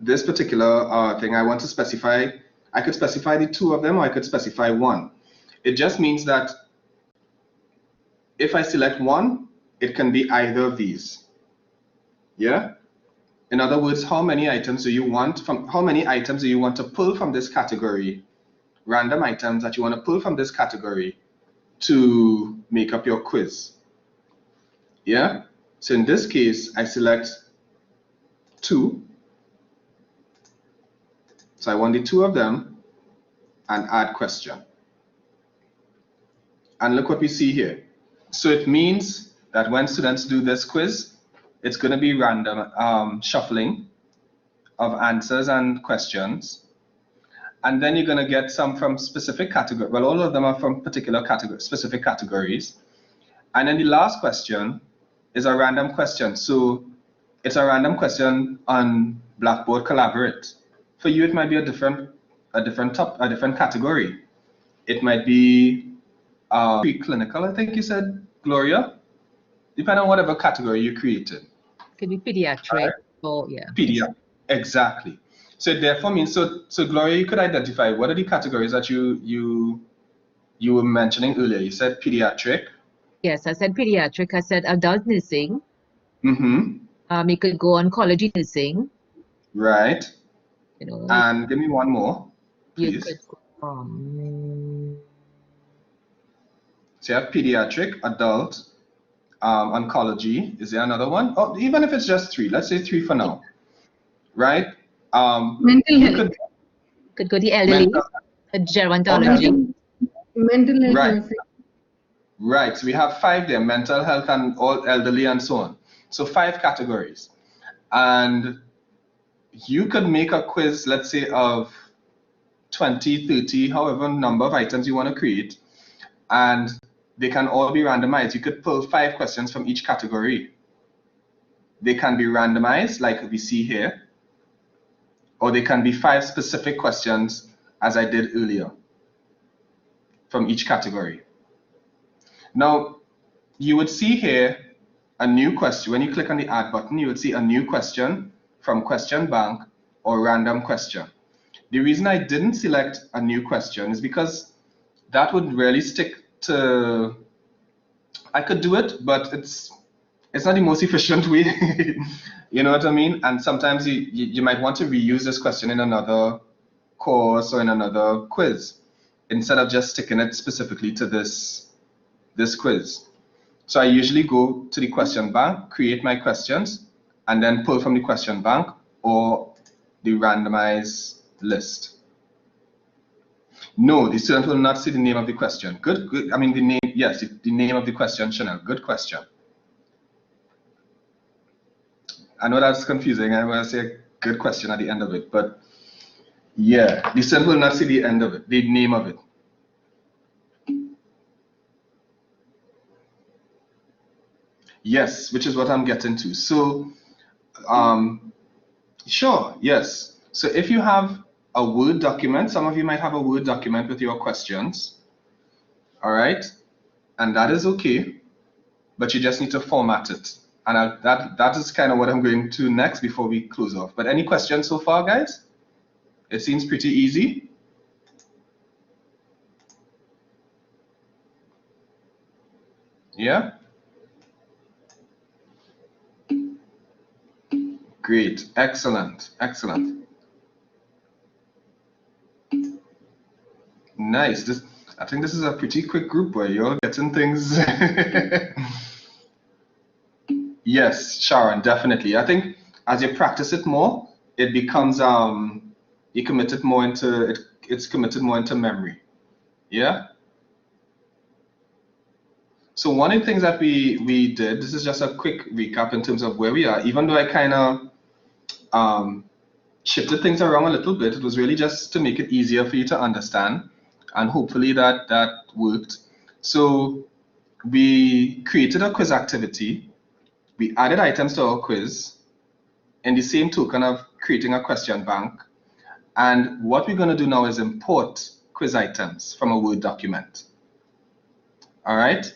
this particular thing. I want to specify. I could specify the 2 of them, or I could specify 1. It just means that if I select 1, it can be either of these. Yeah? In other words, how many items do you want to pull from this category? Random items that you want to pull from this category to make up your quiz. Yeah? So in this case, I select 2. So I want the 2 of them and add question. And look what we see here. So it means that when students do this quiz, it's going to be random shuffling of answers and questions. And then you're going to get some from specific categories. Well, all of them are from particular specific categories. And then the last question is a random question. So it's a random question on Blackboard Collaborate. For you, it might be a different category. It might be preclinical, I think you said, Gloria, depending on whatever category you created. Could be pediatric, or yeah. Pediatric, exactly. So it therefore means, so Gloria, you could identify what are the categories that you were mentioning earlier. You said pediatric. Yes, I said pediatric. I said adult nursing. Mm-hmm. You could go oncology nursing. Right. You know. And give me one more, please. You could, so you have pediatric, adult, oncology. Is there another one? Oh, even if it's just 3, let's say 3 for now. Right? Mental health. Could go the elderly, gerontology. Mental health. Right. Right. So we have 5 there: mental health and all elderly and so on. So 5 categories. And you could make a quiz, let's say, of 20, 30, however number of items you want to create, and they can all be randomized. You could pull 5 questions from each category. They can be randomized, like we see here, or they can be 5 specific questions, as I did earlier, from each category. Now, you would see here a new question. When you click on the add button, you would see a new question from question bank or random question. The reason I didn't select a new question is because that would really stick to, I could do it, but it's not the most efficient way You know what I mean? And sometimes you might want to reuse this question in another course or in another quiz instead of just sticking it specifically to this quiz. So I usually go to the question bank, create my questions, and then pull from the question bank or the randomized list. No, the student will not see the name of the question. Good. I mean, the name, yes, the name of the question, Chanel. Good question. I know that's confusing. I want to say a good question at the end of it, but yeah, the student will not see the end of it, the name of it. Yes, which is what I'm getting to. So, sure, yes. So if you have a Word document, some of you might have a Word document with your questions, all right? And that is okay, but you just need to format it. And that is kind of what I'm going to next before we close off. But any questions so far, guys? It seems pretty easy. Yeah? Great, excellent, excellent. Nice. I think this is a pretty quick group where you're getting things. Yes, Sharon, definitely. I think as you practice it more, it becomes you commit it more into it's committed more into memory. Yeah. So one of the things that we did, this is just a quick recap in terms of where we are. Even though I kind of shifted things around a little bit, it was really just to make it easier for you to understand, and hopefully that worked. So we created a quiz activity. We added items to our quiz in the same token of creating a question bank. And what we're going to do now is import quiz items from a Word document. All right.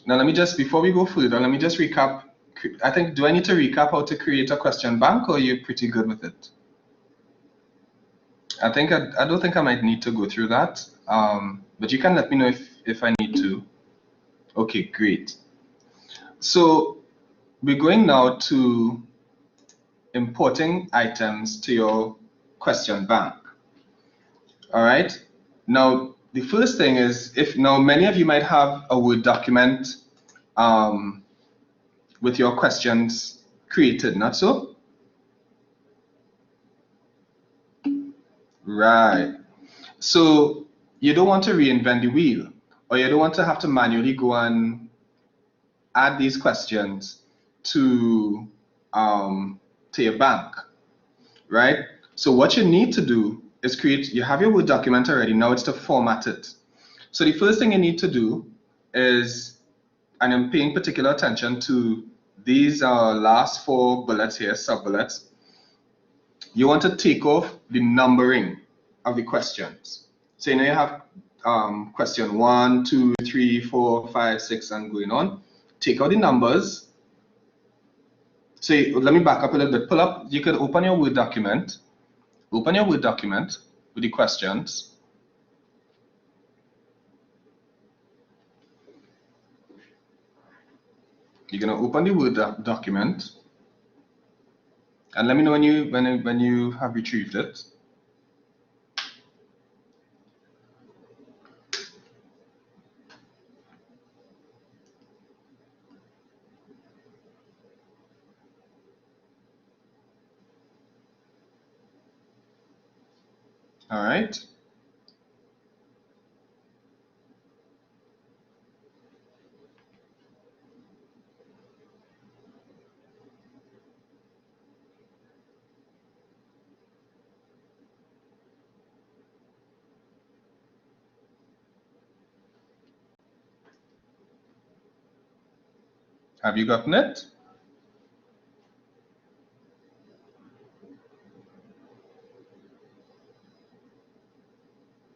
Now, let me just, before we go further, let me just recap. I think, do I need to recap how to create a question bank, or are you pretty good with it? I don't think I might need to go through that, but you can let me know if I need to. Okay, great. So we're going now to importing items to your question bank. All right. Now, the first thing is, now many of you might have a Word document with your questions created, not so? Right. So you don't want to reinvent the wheel, or you don't want to have to manually go and add these questions to your bank, right? So what you need to do is you have your Word document already, now it's to format it. So the first thing you need to do is, and I'm paying particular attention to these last 4 bullets here, sub-bullets, you want to take off the numbering of the questions. So you have question 1, 2, 3, 4, 5, 6, and going on. Take out the numbers. So let me back up a little bit. Pull up, you could open your Word document. Open your Word document with the questions. You're going to open the Word document. And let me know when you have retrieved it. All right. Have you gotten it?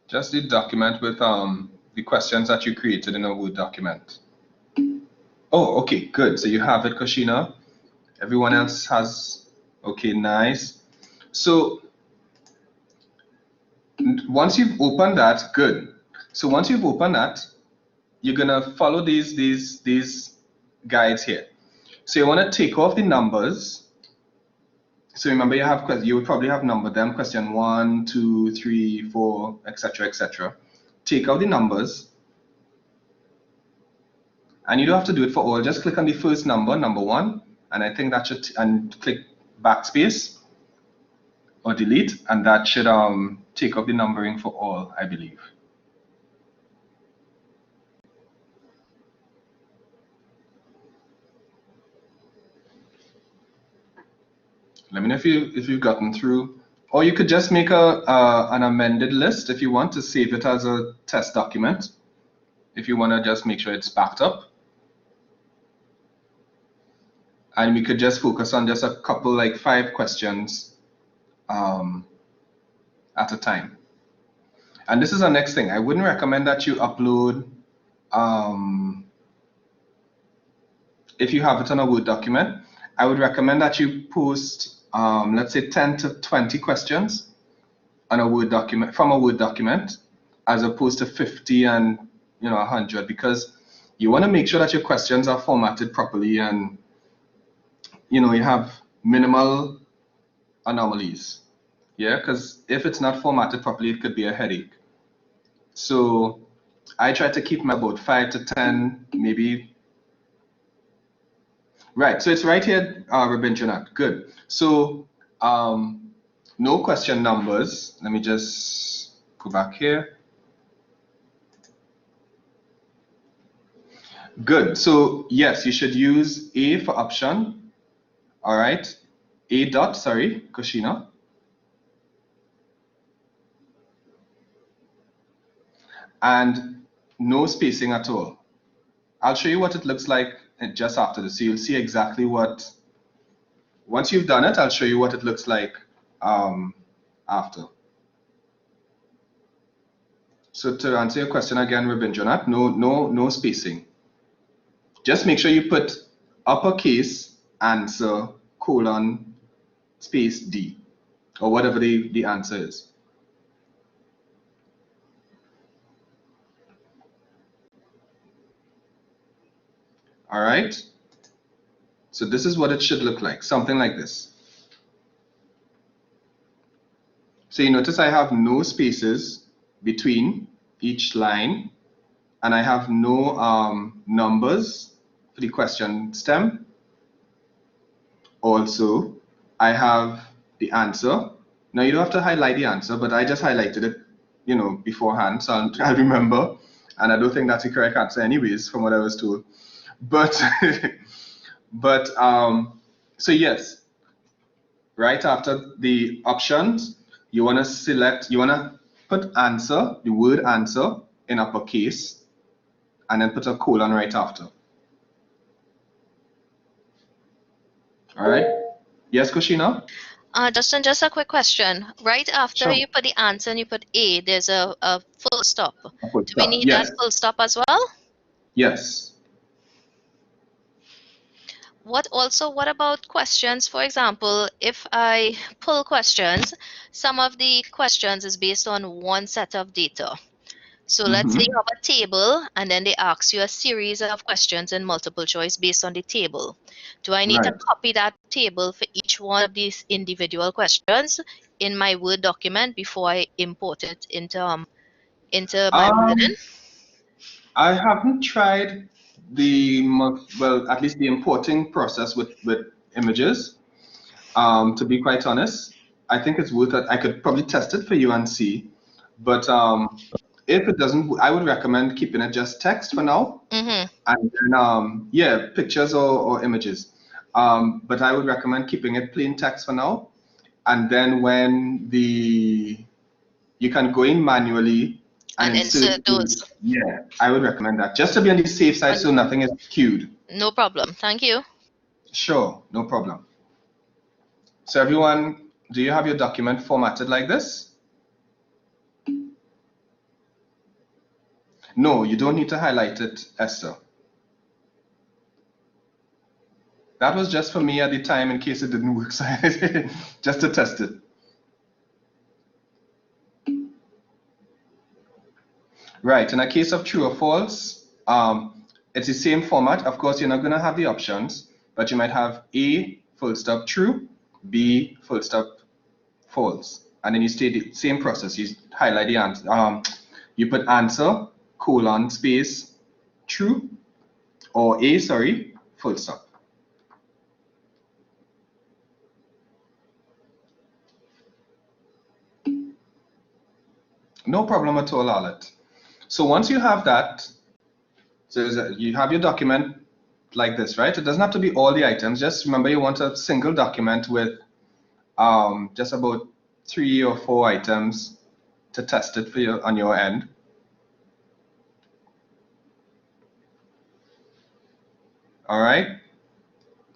Just the document with the questions that you created in a Word document. Oh, okay, good. So you have it, Koshina. Everyone else has, okay, nice. So once you've opened that, good. So once you've opened that, you're gonna follow these guides here. So you want to take off the numbers. So remember, you would probably have numbered them, question 1, 2, 3, 4, etc., etc. Take out the numbers, and you don't have to do it for all. Just click on the first number, number 1, and I think that should, and click backspace or delete, and that should take up the numbering for all, I believe. Let me know if you've gotten through, or you could just make an amended list if you want to save it as a test document. If you want to just make sure it's backed up, and we could just focus on just a couple, like 5 questions at a time. And this is the next thing. I wouldn't recommend that you upload, if you have it on a Word document, I would recommend that you post, let's say 10 to 20 questions on a Word document, from a Word document, as opposed to 50 and 100, because you want to make sure that your questions are formatted properly and you have minimal anomalies. Yeah, because if it's not formatted properly, it could be a headache. So I try to keep my about 5 to 10, maybe. Right, so it's right here, Rabindranath. Good. So no question numbers. Let me just go back here. Good. So yes, you should use A for option. All right. A dot, sorry, Kushina. And no spacing at all. I'll show you what it looks like just after this. So you'll see exactly what, once you've done it, I'll show you what it looks like after. So to answer your question again, Rabindranath, no spacing. Just make sure you put uppercase answer colon space D, or whatever the answer is. All right. So this is what it should look like, something like this. So you notice I have no spaces between each line, and I have no numbers for the question stem. Also, I have the answer. Now you don't have to highlight the answer, but I just highlighted it, beforehand, so I'll remember. And I don't think that's the correct answer anyways, from what I was told. But, so yes, right after the options, you want to put answer, the word answer in uppercase, and then put a colon right after. All right. Yes, Kushina? Justin, just a quick question. Right after Sure. you put the answer and you put A, there's a full stop. Full Do we stop. need Yes. that full stop as well? Yes. What about questions? For example, if I pull questions, some of the questions is based on one set of data. So let's say you have a table and then they ask you a series of questions in multiple choice based on the table. Do I need to copy that table for each one of these individual questions in my Word document before I import it into my MOODLE? I haven't tried at least the importing process with images. To be quite honest, I think it's worth it. I could probably test it for you and see. But if it doesn't, I would recommend keeping it just text for now. And then, yeah, pictures or images. But I would recommend keeping it plain text for now. And then when you can go in manually and insert those. Yeah, I would recommend that, just to be on the safe side so nothing is queued. No problem. Thank you. Sure, no problem. So everyone, do you have your document formatted like this? No, you don't need to highlight it, Esther. That was just for me at the time in case it didn't work, so just to test it. Right, in a case of true or false, it's the same format. Of course, you're not going to have the options, but you might have A full stop true, B full stop false. And then you state the same process. You highlight the answer. You put answer, colon, space, true, or A, sorry, full stop. No problem at all, Arlette. So once you have that, so you have your document like this, right? It doesn't have to be all the items. Just remember you want a single document with just about 3 or 4 items to test it for you on your end. All right.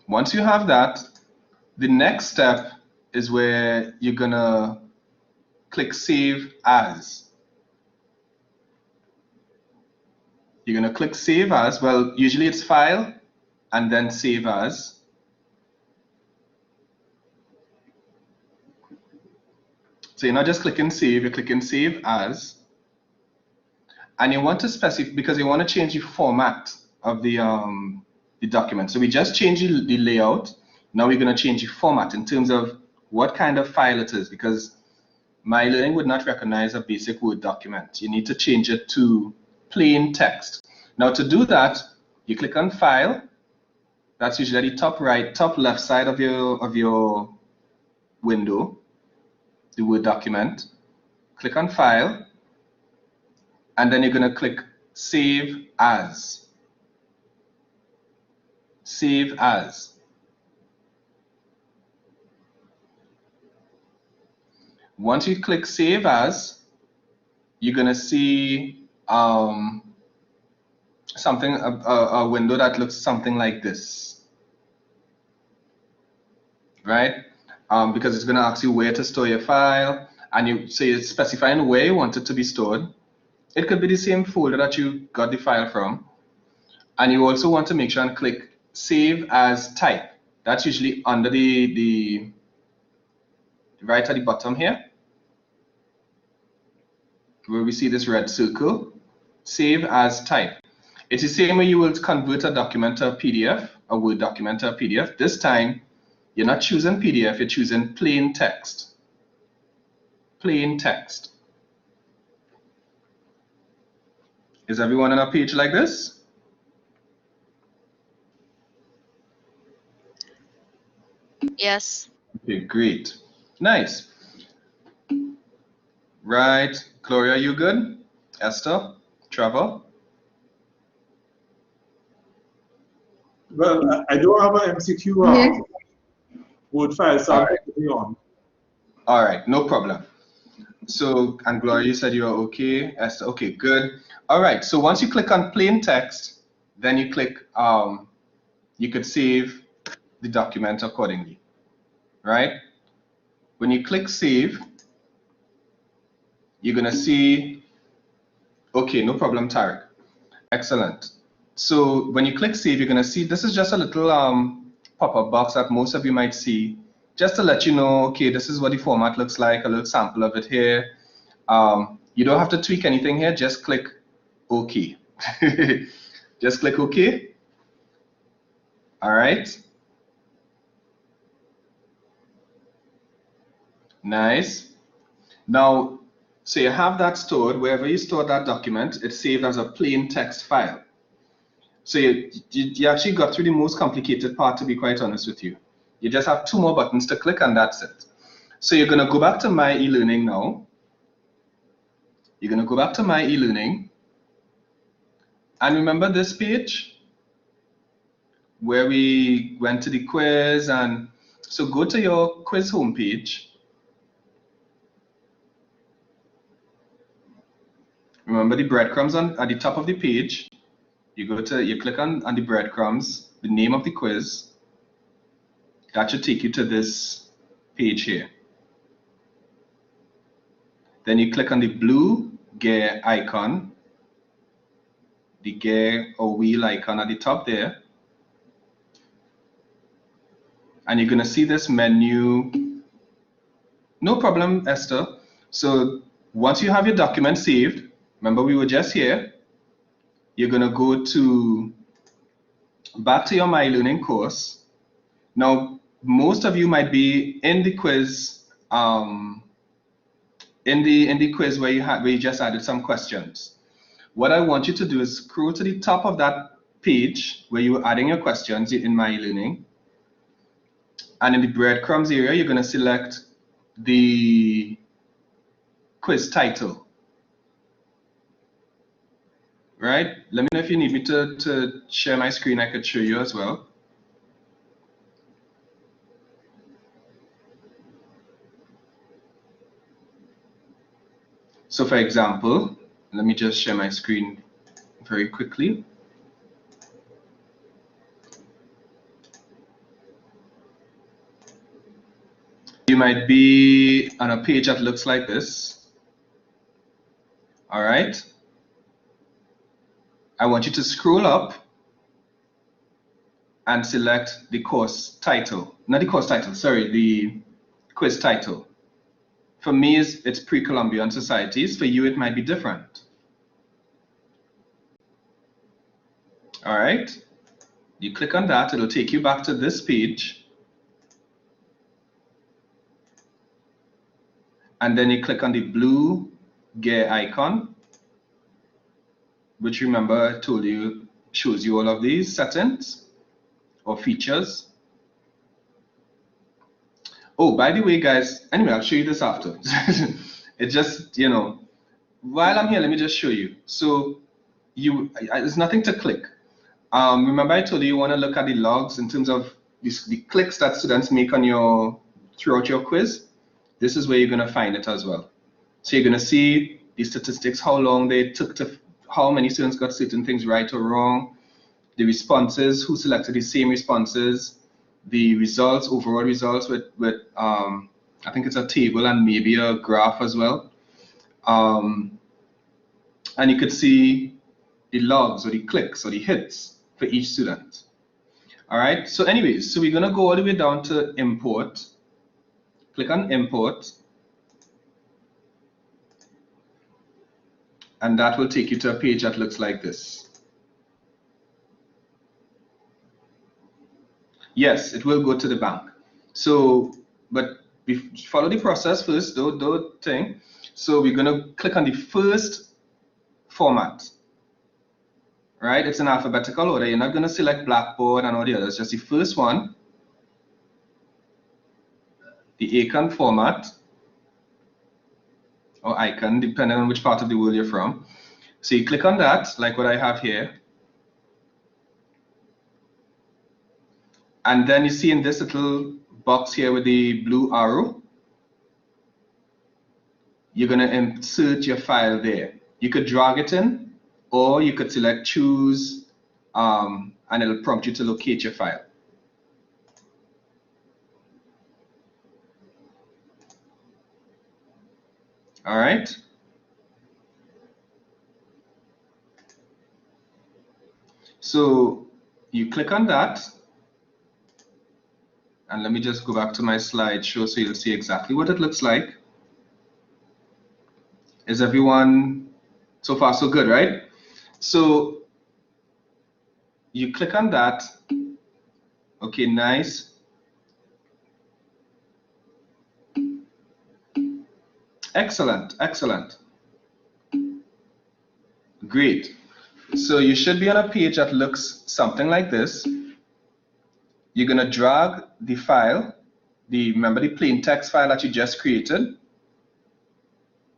Once you have that, the next step is where you're gonna click Save As. You're gonna click Save As. Well, usually it's File and then Save As. So you're not just clicking Save, you're clicking Save As. And you want to specify, because you want to change the format of the document. So we just changed the layout. Now we're going to change the format in terms of what kind of file it is, because myeLearning would not recognize a basic Word document. You need to change it to plain text. Now to do that, you click on File. That's usually the top right, top left side of your window, the Word document. Click on File, and then you're going to click Save As. Save As. Once you click Save As, you're going to see something, a window that looks something like this, right? Because it's going to ask you where to store your file, and you're specifying where you want it to be stored. It could be the same folder that you got the file from, and you also want to make sure and click Save As Type. That's usually under the right at the bottom here, where we see this red circle. Save As Type. It's the same way you will convert a document to a PDF, a Word document to a PDF. This time, you're not choosing PDF, you're choosing plain text. Plain text. Is everyone on a page like this? Yes. Okay, great. Nice. Right. Gloria, you good? Esther? Trevor? Well, I don't have an MCQ Word file, so I'm putting on. All right, no problem. So, and Gloria, you said you are okay. Esther, okay, good. All right, so once you click on plain text, then you click, you could save the document accordingly, right? When you click save, you're gonna see, okay, no problem, Tarek. Excellent. So when you click save, you're gonna see, this is just a little pop-up box that most of you might see, just to let you know, okay, this is what the format looks like, a little sample of it here. You don't have to tweak anything here, just click OK. Just click OK. All right. Nice. Now, so you have that stored. Wherever you store that document, it's saved as a plain text file. So you actually got through the most complicated part, to be quite honest with you. You just have 2 more buttons to click, and that's it. So you're going to go back to My eLearning now. You're going to go back to My eLearning. And remember this page where we went to the quiz, and so go to your quiz homepage. Remember the breadcrumbs at the top of the page. You click on the breadcrumbs, the name of the quiz. That should take you to this page here. Then you click on the blue gear icon, the gear or wheel icon at the top there. And you're going to see this menu. No problem, Esther. So once you have your document saved, remember we were just here, you're going to go back to your myeLearning course, Now, most of you might be in the quiz, in the quiz where you just added some questions. What I want you to do is scroll to the top of that page where you were adding your questions in myeLearning, and in the breadcrumbs area, you're going to select the quiz title. Right? Let me know if you need me to share my screen. I could show you as well. So for example, let me just share my screen very quickly. You might be on a page that looks like this. All right. I want you to scroll up and select the course title. Not the course title, sorry, the quiz title. For me, it's Pre-Columbian Societies. For you, it might be different. All right. You click on that, it'll take you back to this page. And then you click on the blue gear icon, which remember I told you shows you all of these settings or features. Oh, by the way, guys, anyway, I'll show you this after. It just, you know, while I'm here, let me just show you. So there's nothing to click. Remember I told you want to look at the logs in terms of the clicks that students make on throughout your quiz. This is where you're going to find it as well. So you're going to see the statistics, how long they took how many students got certain things right or wrong, the responses, who selected the same responses, the results, overall results with I think it's a table and maybe a graph as well. And you could see the logs or the clicks or the hits for each student. All right, so anyways, so we're going to go all the way down to import. Click on import. And that will take you to a page that looks like this. Yes, it will go to the bank. So, but we follow the process first, don't thing. So we're going to click on the first format. Right? It's in alphabetical order. You're not going to select Blackboard and all the others, just the first one. The icon format, or icon, depending on which part of the world you're from. So you click on that, like what I have here. And then you see in this little box here with the blue arrow, you're going to insert your file there. You could drag it in, or you could select choose, and it'll prompt you to locate your file. All right. So you click on that. And let me just go back to my slideshow so you'll see exactly what it looks like. Is everyone so far so good, right? So you click on that. Okay, nice. Excellent, excellent. Great. So you should be on a page that looks something like this. You're going to drag the file, remember the plain text file that you just created.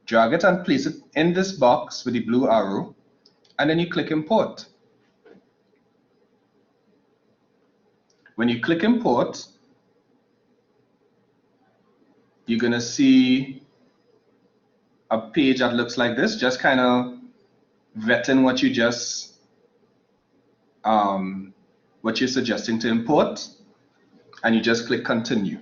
Drag it and place it in this box with the blue arrow, and then you click import. When you click import, you're going to see a page that looks like this, just kind of vetting what you just what you're suggesting to import, and you just click continue.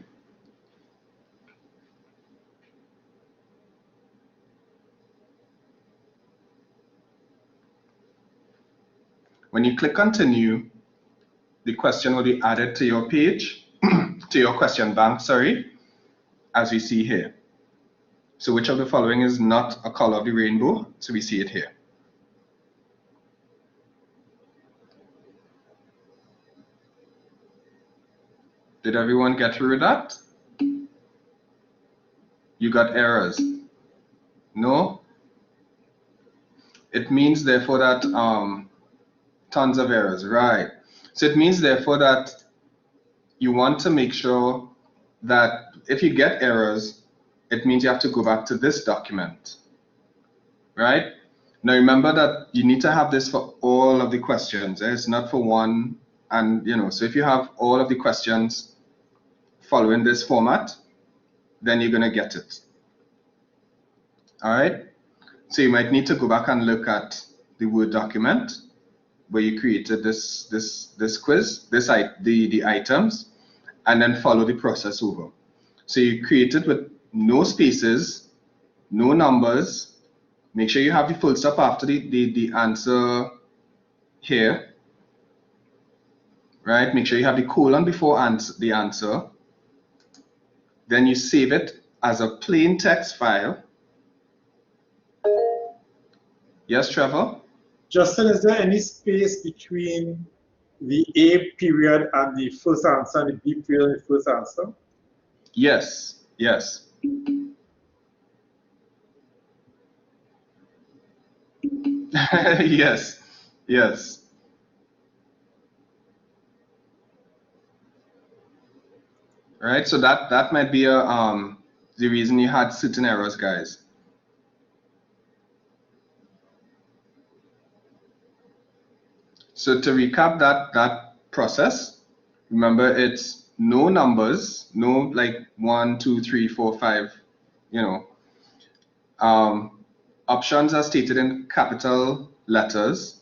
When you click continue, the question will be added to your page, to your question bank, sorry, as we see here. So which of the following is not a color of the rainbow? So we see it here. Did everyone get through that? You got errors? No? It means therefore that tons of errors, right? So it means therefore that you want to make sure that if you get errors, it means you have to go back to this document, right? Now remember that you need to have this for all of the questions. It's not for one, and so if you have all of the questions following this format, then you're gonna get it. All right. So you might need to go back and look at the Word document where you created this quiz, the items, and then follow the process over. So you create it with no spaces, no numbers. Make sure you have the full stop after the answer here, right? Make sure you have the colon before the answer. Then you save it as a plain text file. Yes, Trevor? Justin, is there any space between the A period and the first answer and the B period and the first answer? Yes, yes. Yes, yes. Right, so that might be the reason you had certain errors, guys. So to recap that process, remember it's no numbers, no like 1, 2, 3, 4, 5, options are stated in capital letters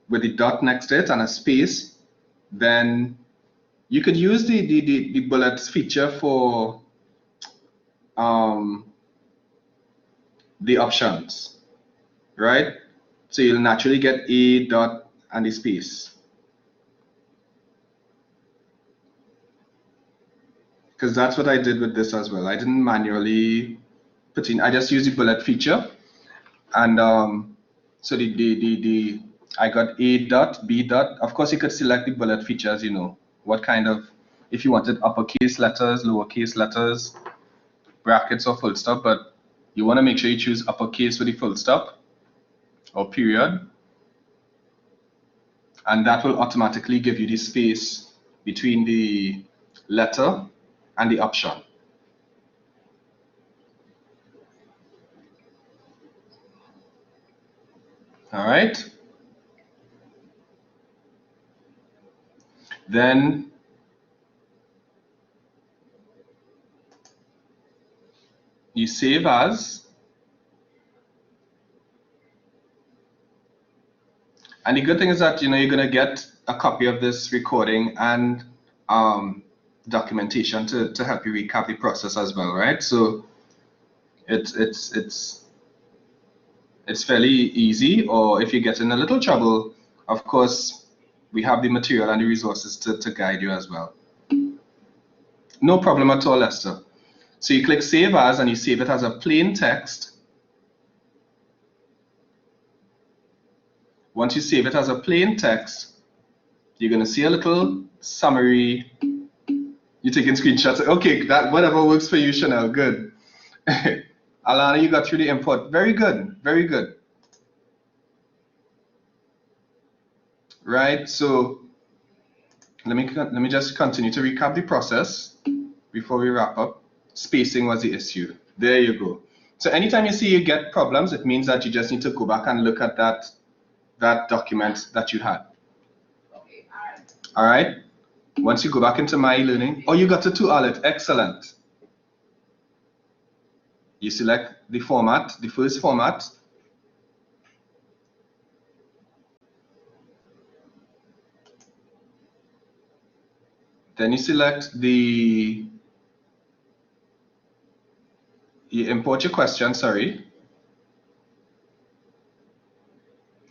with the dot next to it and a space. Then you could use the bullets feature for the options, right? So you'll naturally get a dot and the space. Because that's what I did with this as well. I didn't manually put in, I just used the bullet feature. And so I got A dot, B dot. Of course, you could select the bullet features, what kind of, if you wanted uppercase letters, lowercase letters, brackets or full stop, but you want to make sure you choose uppercase with the full stop or period. And that will automatically give you the space between the letter and the option. All right. Then you save as. And the good thing is that you're going to get a copy of this recording and documentation to help you recap the process as well, right? So it's fairly easy, or if you get in a little trouble, of course, we have the material and the resources to guide you as well. No problem at all, Lester. So you click Save As and you save it as a plain text. Once you save it as a plain text, you're going to see a little summary. You're taking screenshots. Okay, that whatever works for you, Chanel. Good. Alana, you got through the import. Very good. Very good. Right. So let me just continue to recap the process before we wrap up. Spacing was the issue. There you go. So anytime you see you get problems, it means that you just need to go back and look at that document that you had. All right. Once you go back into myeLearning, oh, you got to toOLIT. Excellent. You select the format, the first format. Then you select you import your question, sorry.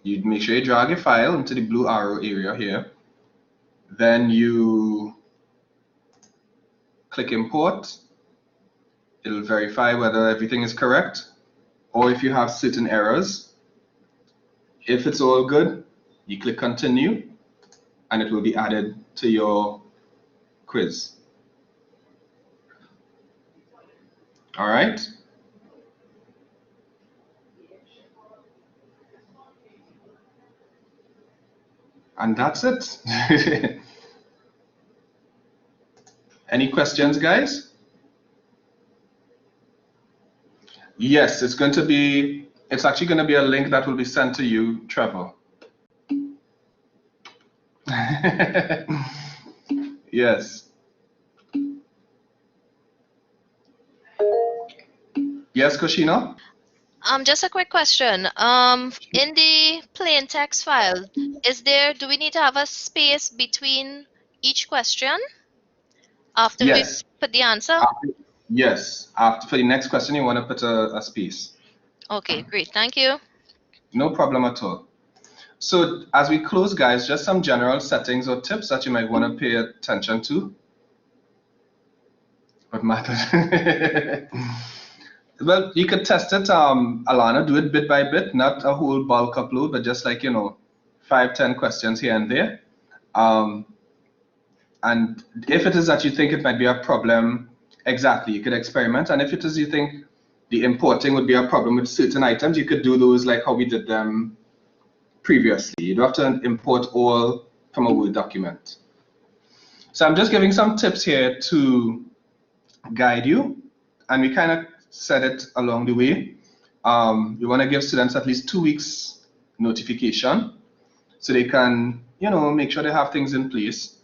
You make sure you drag your file into the blue arrow area here. Then you click import. It'll verify whether everything is correct or if you have certain errors. If it's all good, you click continue and it will be added to your quiz. All right. And that's it. Any questions, guys? Yes, it's actually going to be a link that will be sent to you, Trevor. Yes. Yes, Koshina? Just a quick question. In the plain text file, do we need to have a space between each question after we put the answer? Yes. For the next question, you want to put a space. Okay, great. Thank you. No problem at all. So as we close, guys, just some general settings or tips that you might want to pay attention to. What matters? Well, you could test it, Alana, do it bit by bit, not a whole bulk upload, but just like, 5-10 questions here and there. And if it is that you think it might be a problem, exactly, you could experiment. And if it is you think the importing would be a problem with certain items, you could do those like how we did them previously. You don't have to import all from a Word document. So I'm just giving some tips here to guide you, and we kind of said it along the way. You want to give students at least 2 weeks notification so they can, make sure they have things in place.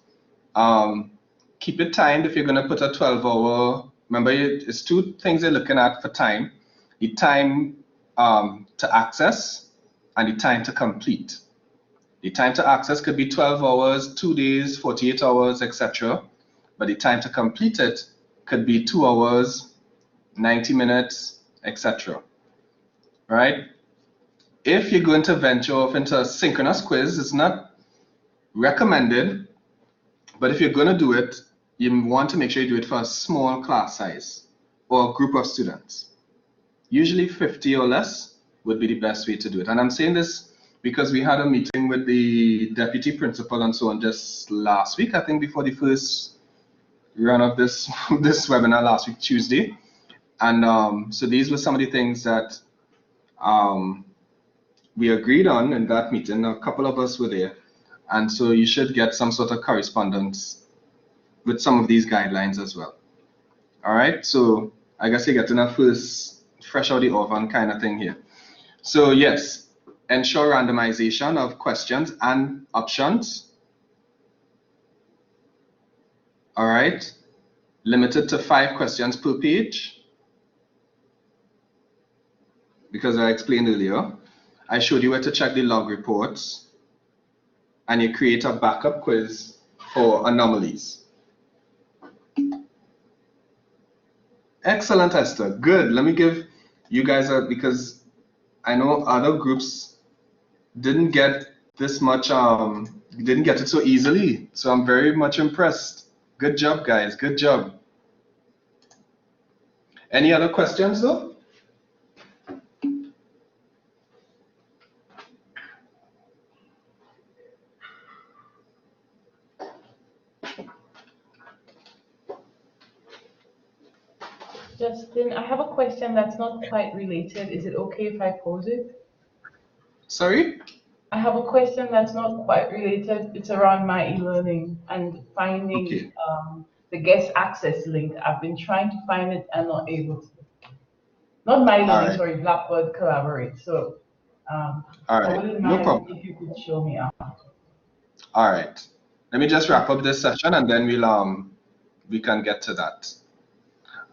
Keep it timed. If you're going to put a 12-hour, remember, it's 2 things you're looking at for time: the time to access and the time to complete. The time to access could be 12 hours, 2 days, 48 hours, etc. But the time to complete it could be 2 hours, 90 minutes, etc. Right? If you're going to venture off into a synchronous quiz, it's not recommended, but if you're going to do it, you want to make sure you do it for a small class size or a group of students. Usually 50 or less would be the best way to do it. And I'm saying this because we had a meeting with the deputy principal and so on just last week, I think before the first run of this webinar last week, Tuesday. And so these were some of the things that we agreed on in that meeting. A couple of us were there. And so you should get some sort of correspondence with some of these guidelines as well. All right, so I guess you're getting a first fresh out the oven kind of thing here. So yes, ensure randomization of questions and options. All right, limited to 5 questions per page. Because I explained earlier, I showed you where to check the log reports, and you create a backup quiz for anomalies. Excellent, Esther. Good. Let me give you guys because I know other groups didn't get this much, didn't get it so easily. So I'm very much impressed. Good job, guys. Good job. Any other questions, though? Justin, I have a question that's not quite related. Is it okay if I pose it? Sorry? I have a question that's not quite related. It's around my e-learning and finding the guest access link. I've been trying to find it and not able to. Not myeLearning, sorry, Blackboard Collaborate. So I wouldn't mind if you could show me out. All right. Let me just wrap up this session and then we can get to that.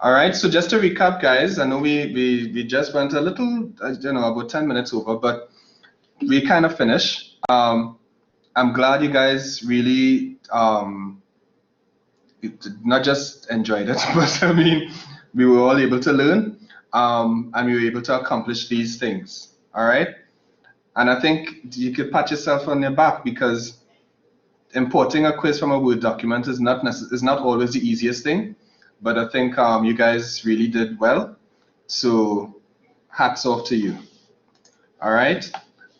All right, so just to recap, guys, I know we just went a little, about 10 minutes over, but we kind of finished. I'm glad you guys really not just enjoyed it, but I mean, we were all able to learn and we were able to accomplish these things. All right, and I think you could pat yourself on your back because importing a quiz from a Word document is not always the easiest thing. But I think you guys really did well. So hats off to you. All right.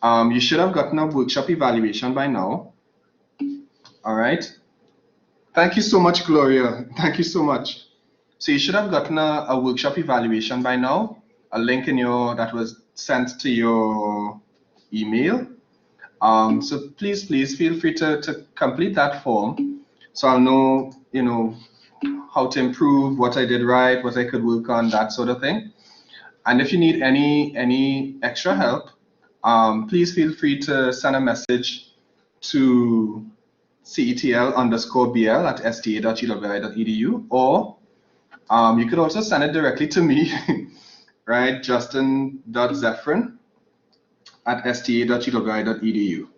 You should have gotten a workshop evaluation by now. All right. Thank you so much, Gloria. Thank you so much. So you should have gotten a workshop evaluation by now, a link in your that was sent to your email. So please feel free to complete that form, so I'll know, how to improve, what I did right, what I could work on, that sort of thing. And if you need any extra help, please feel free to send a message to CETL_BL@sta.uwi.edu, or you could also send it directly to me, right? Justin.Zephyrine@sta.uwi.edu.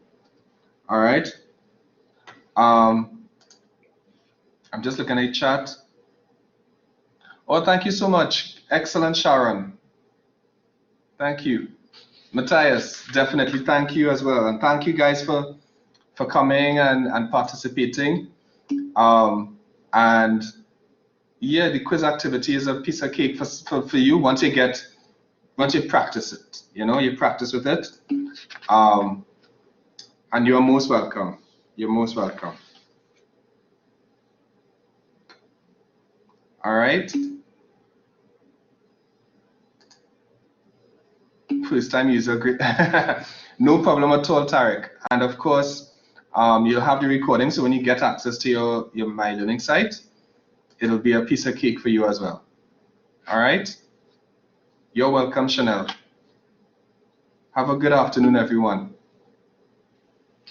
All right. I'm just looking at chat. Oh, thank you so much. Excellent, Sharon. Thank you. Matthias, definitely thank you as well. And thank you guys for coming and participating. And yeah, the quiz activity is a piece of cake for you once you practice it. You practice with it. And you're most welcome. You're most welcome. All right. First time user, great. No problem at all, Tarek. And of course, you'll have the recording, so when you get access to your myeLearning site, it'll be a piece of cake for you as well. All right. You're welcome, Chanel. Have a good afternoon, everyone.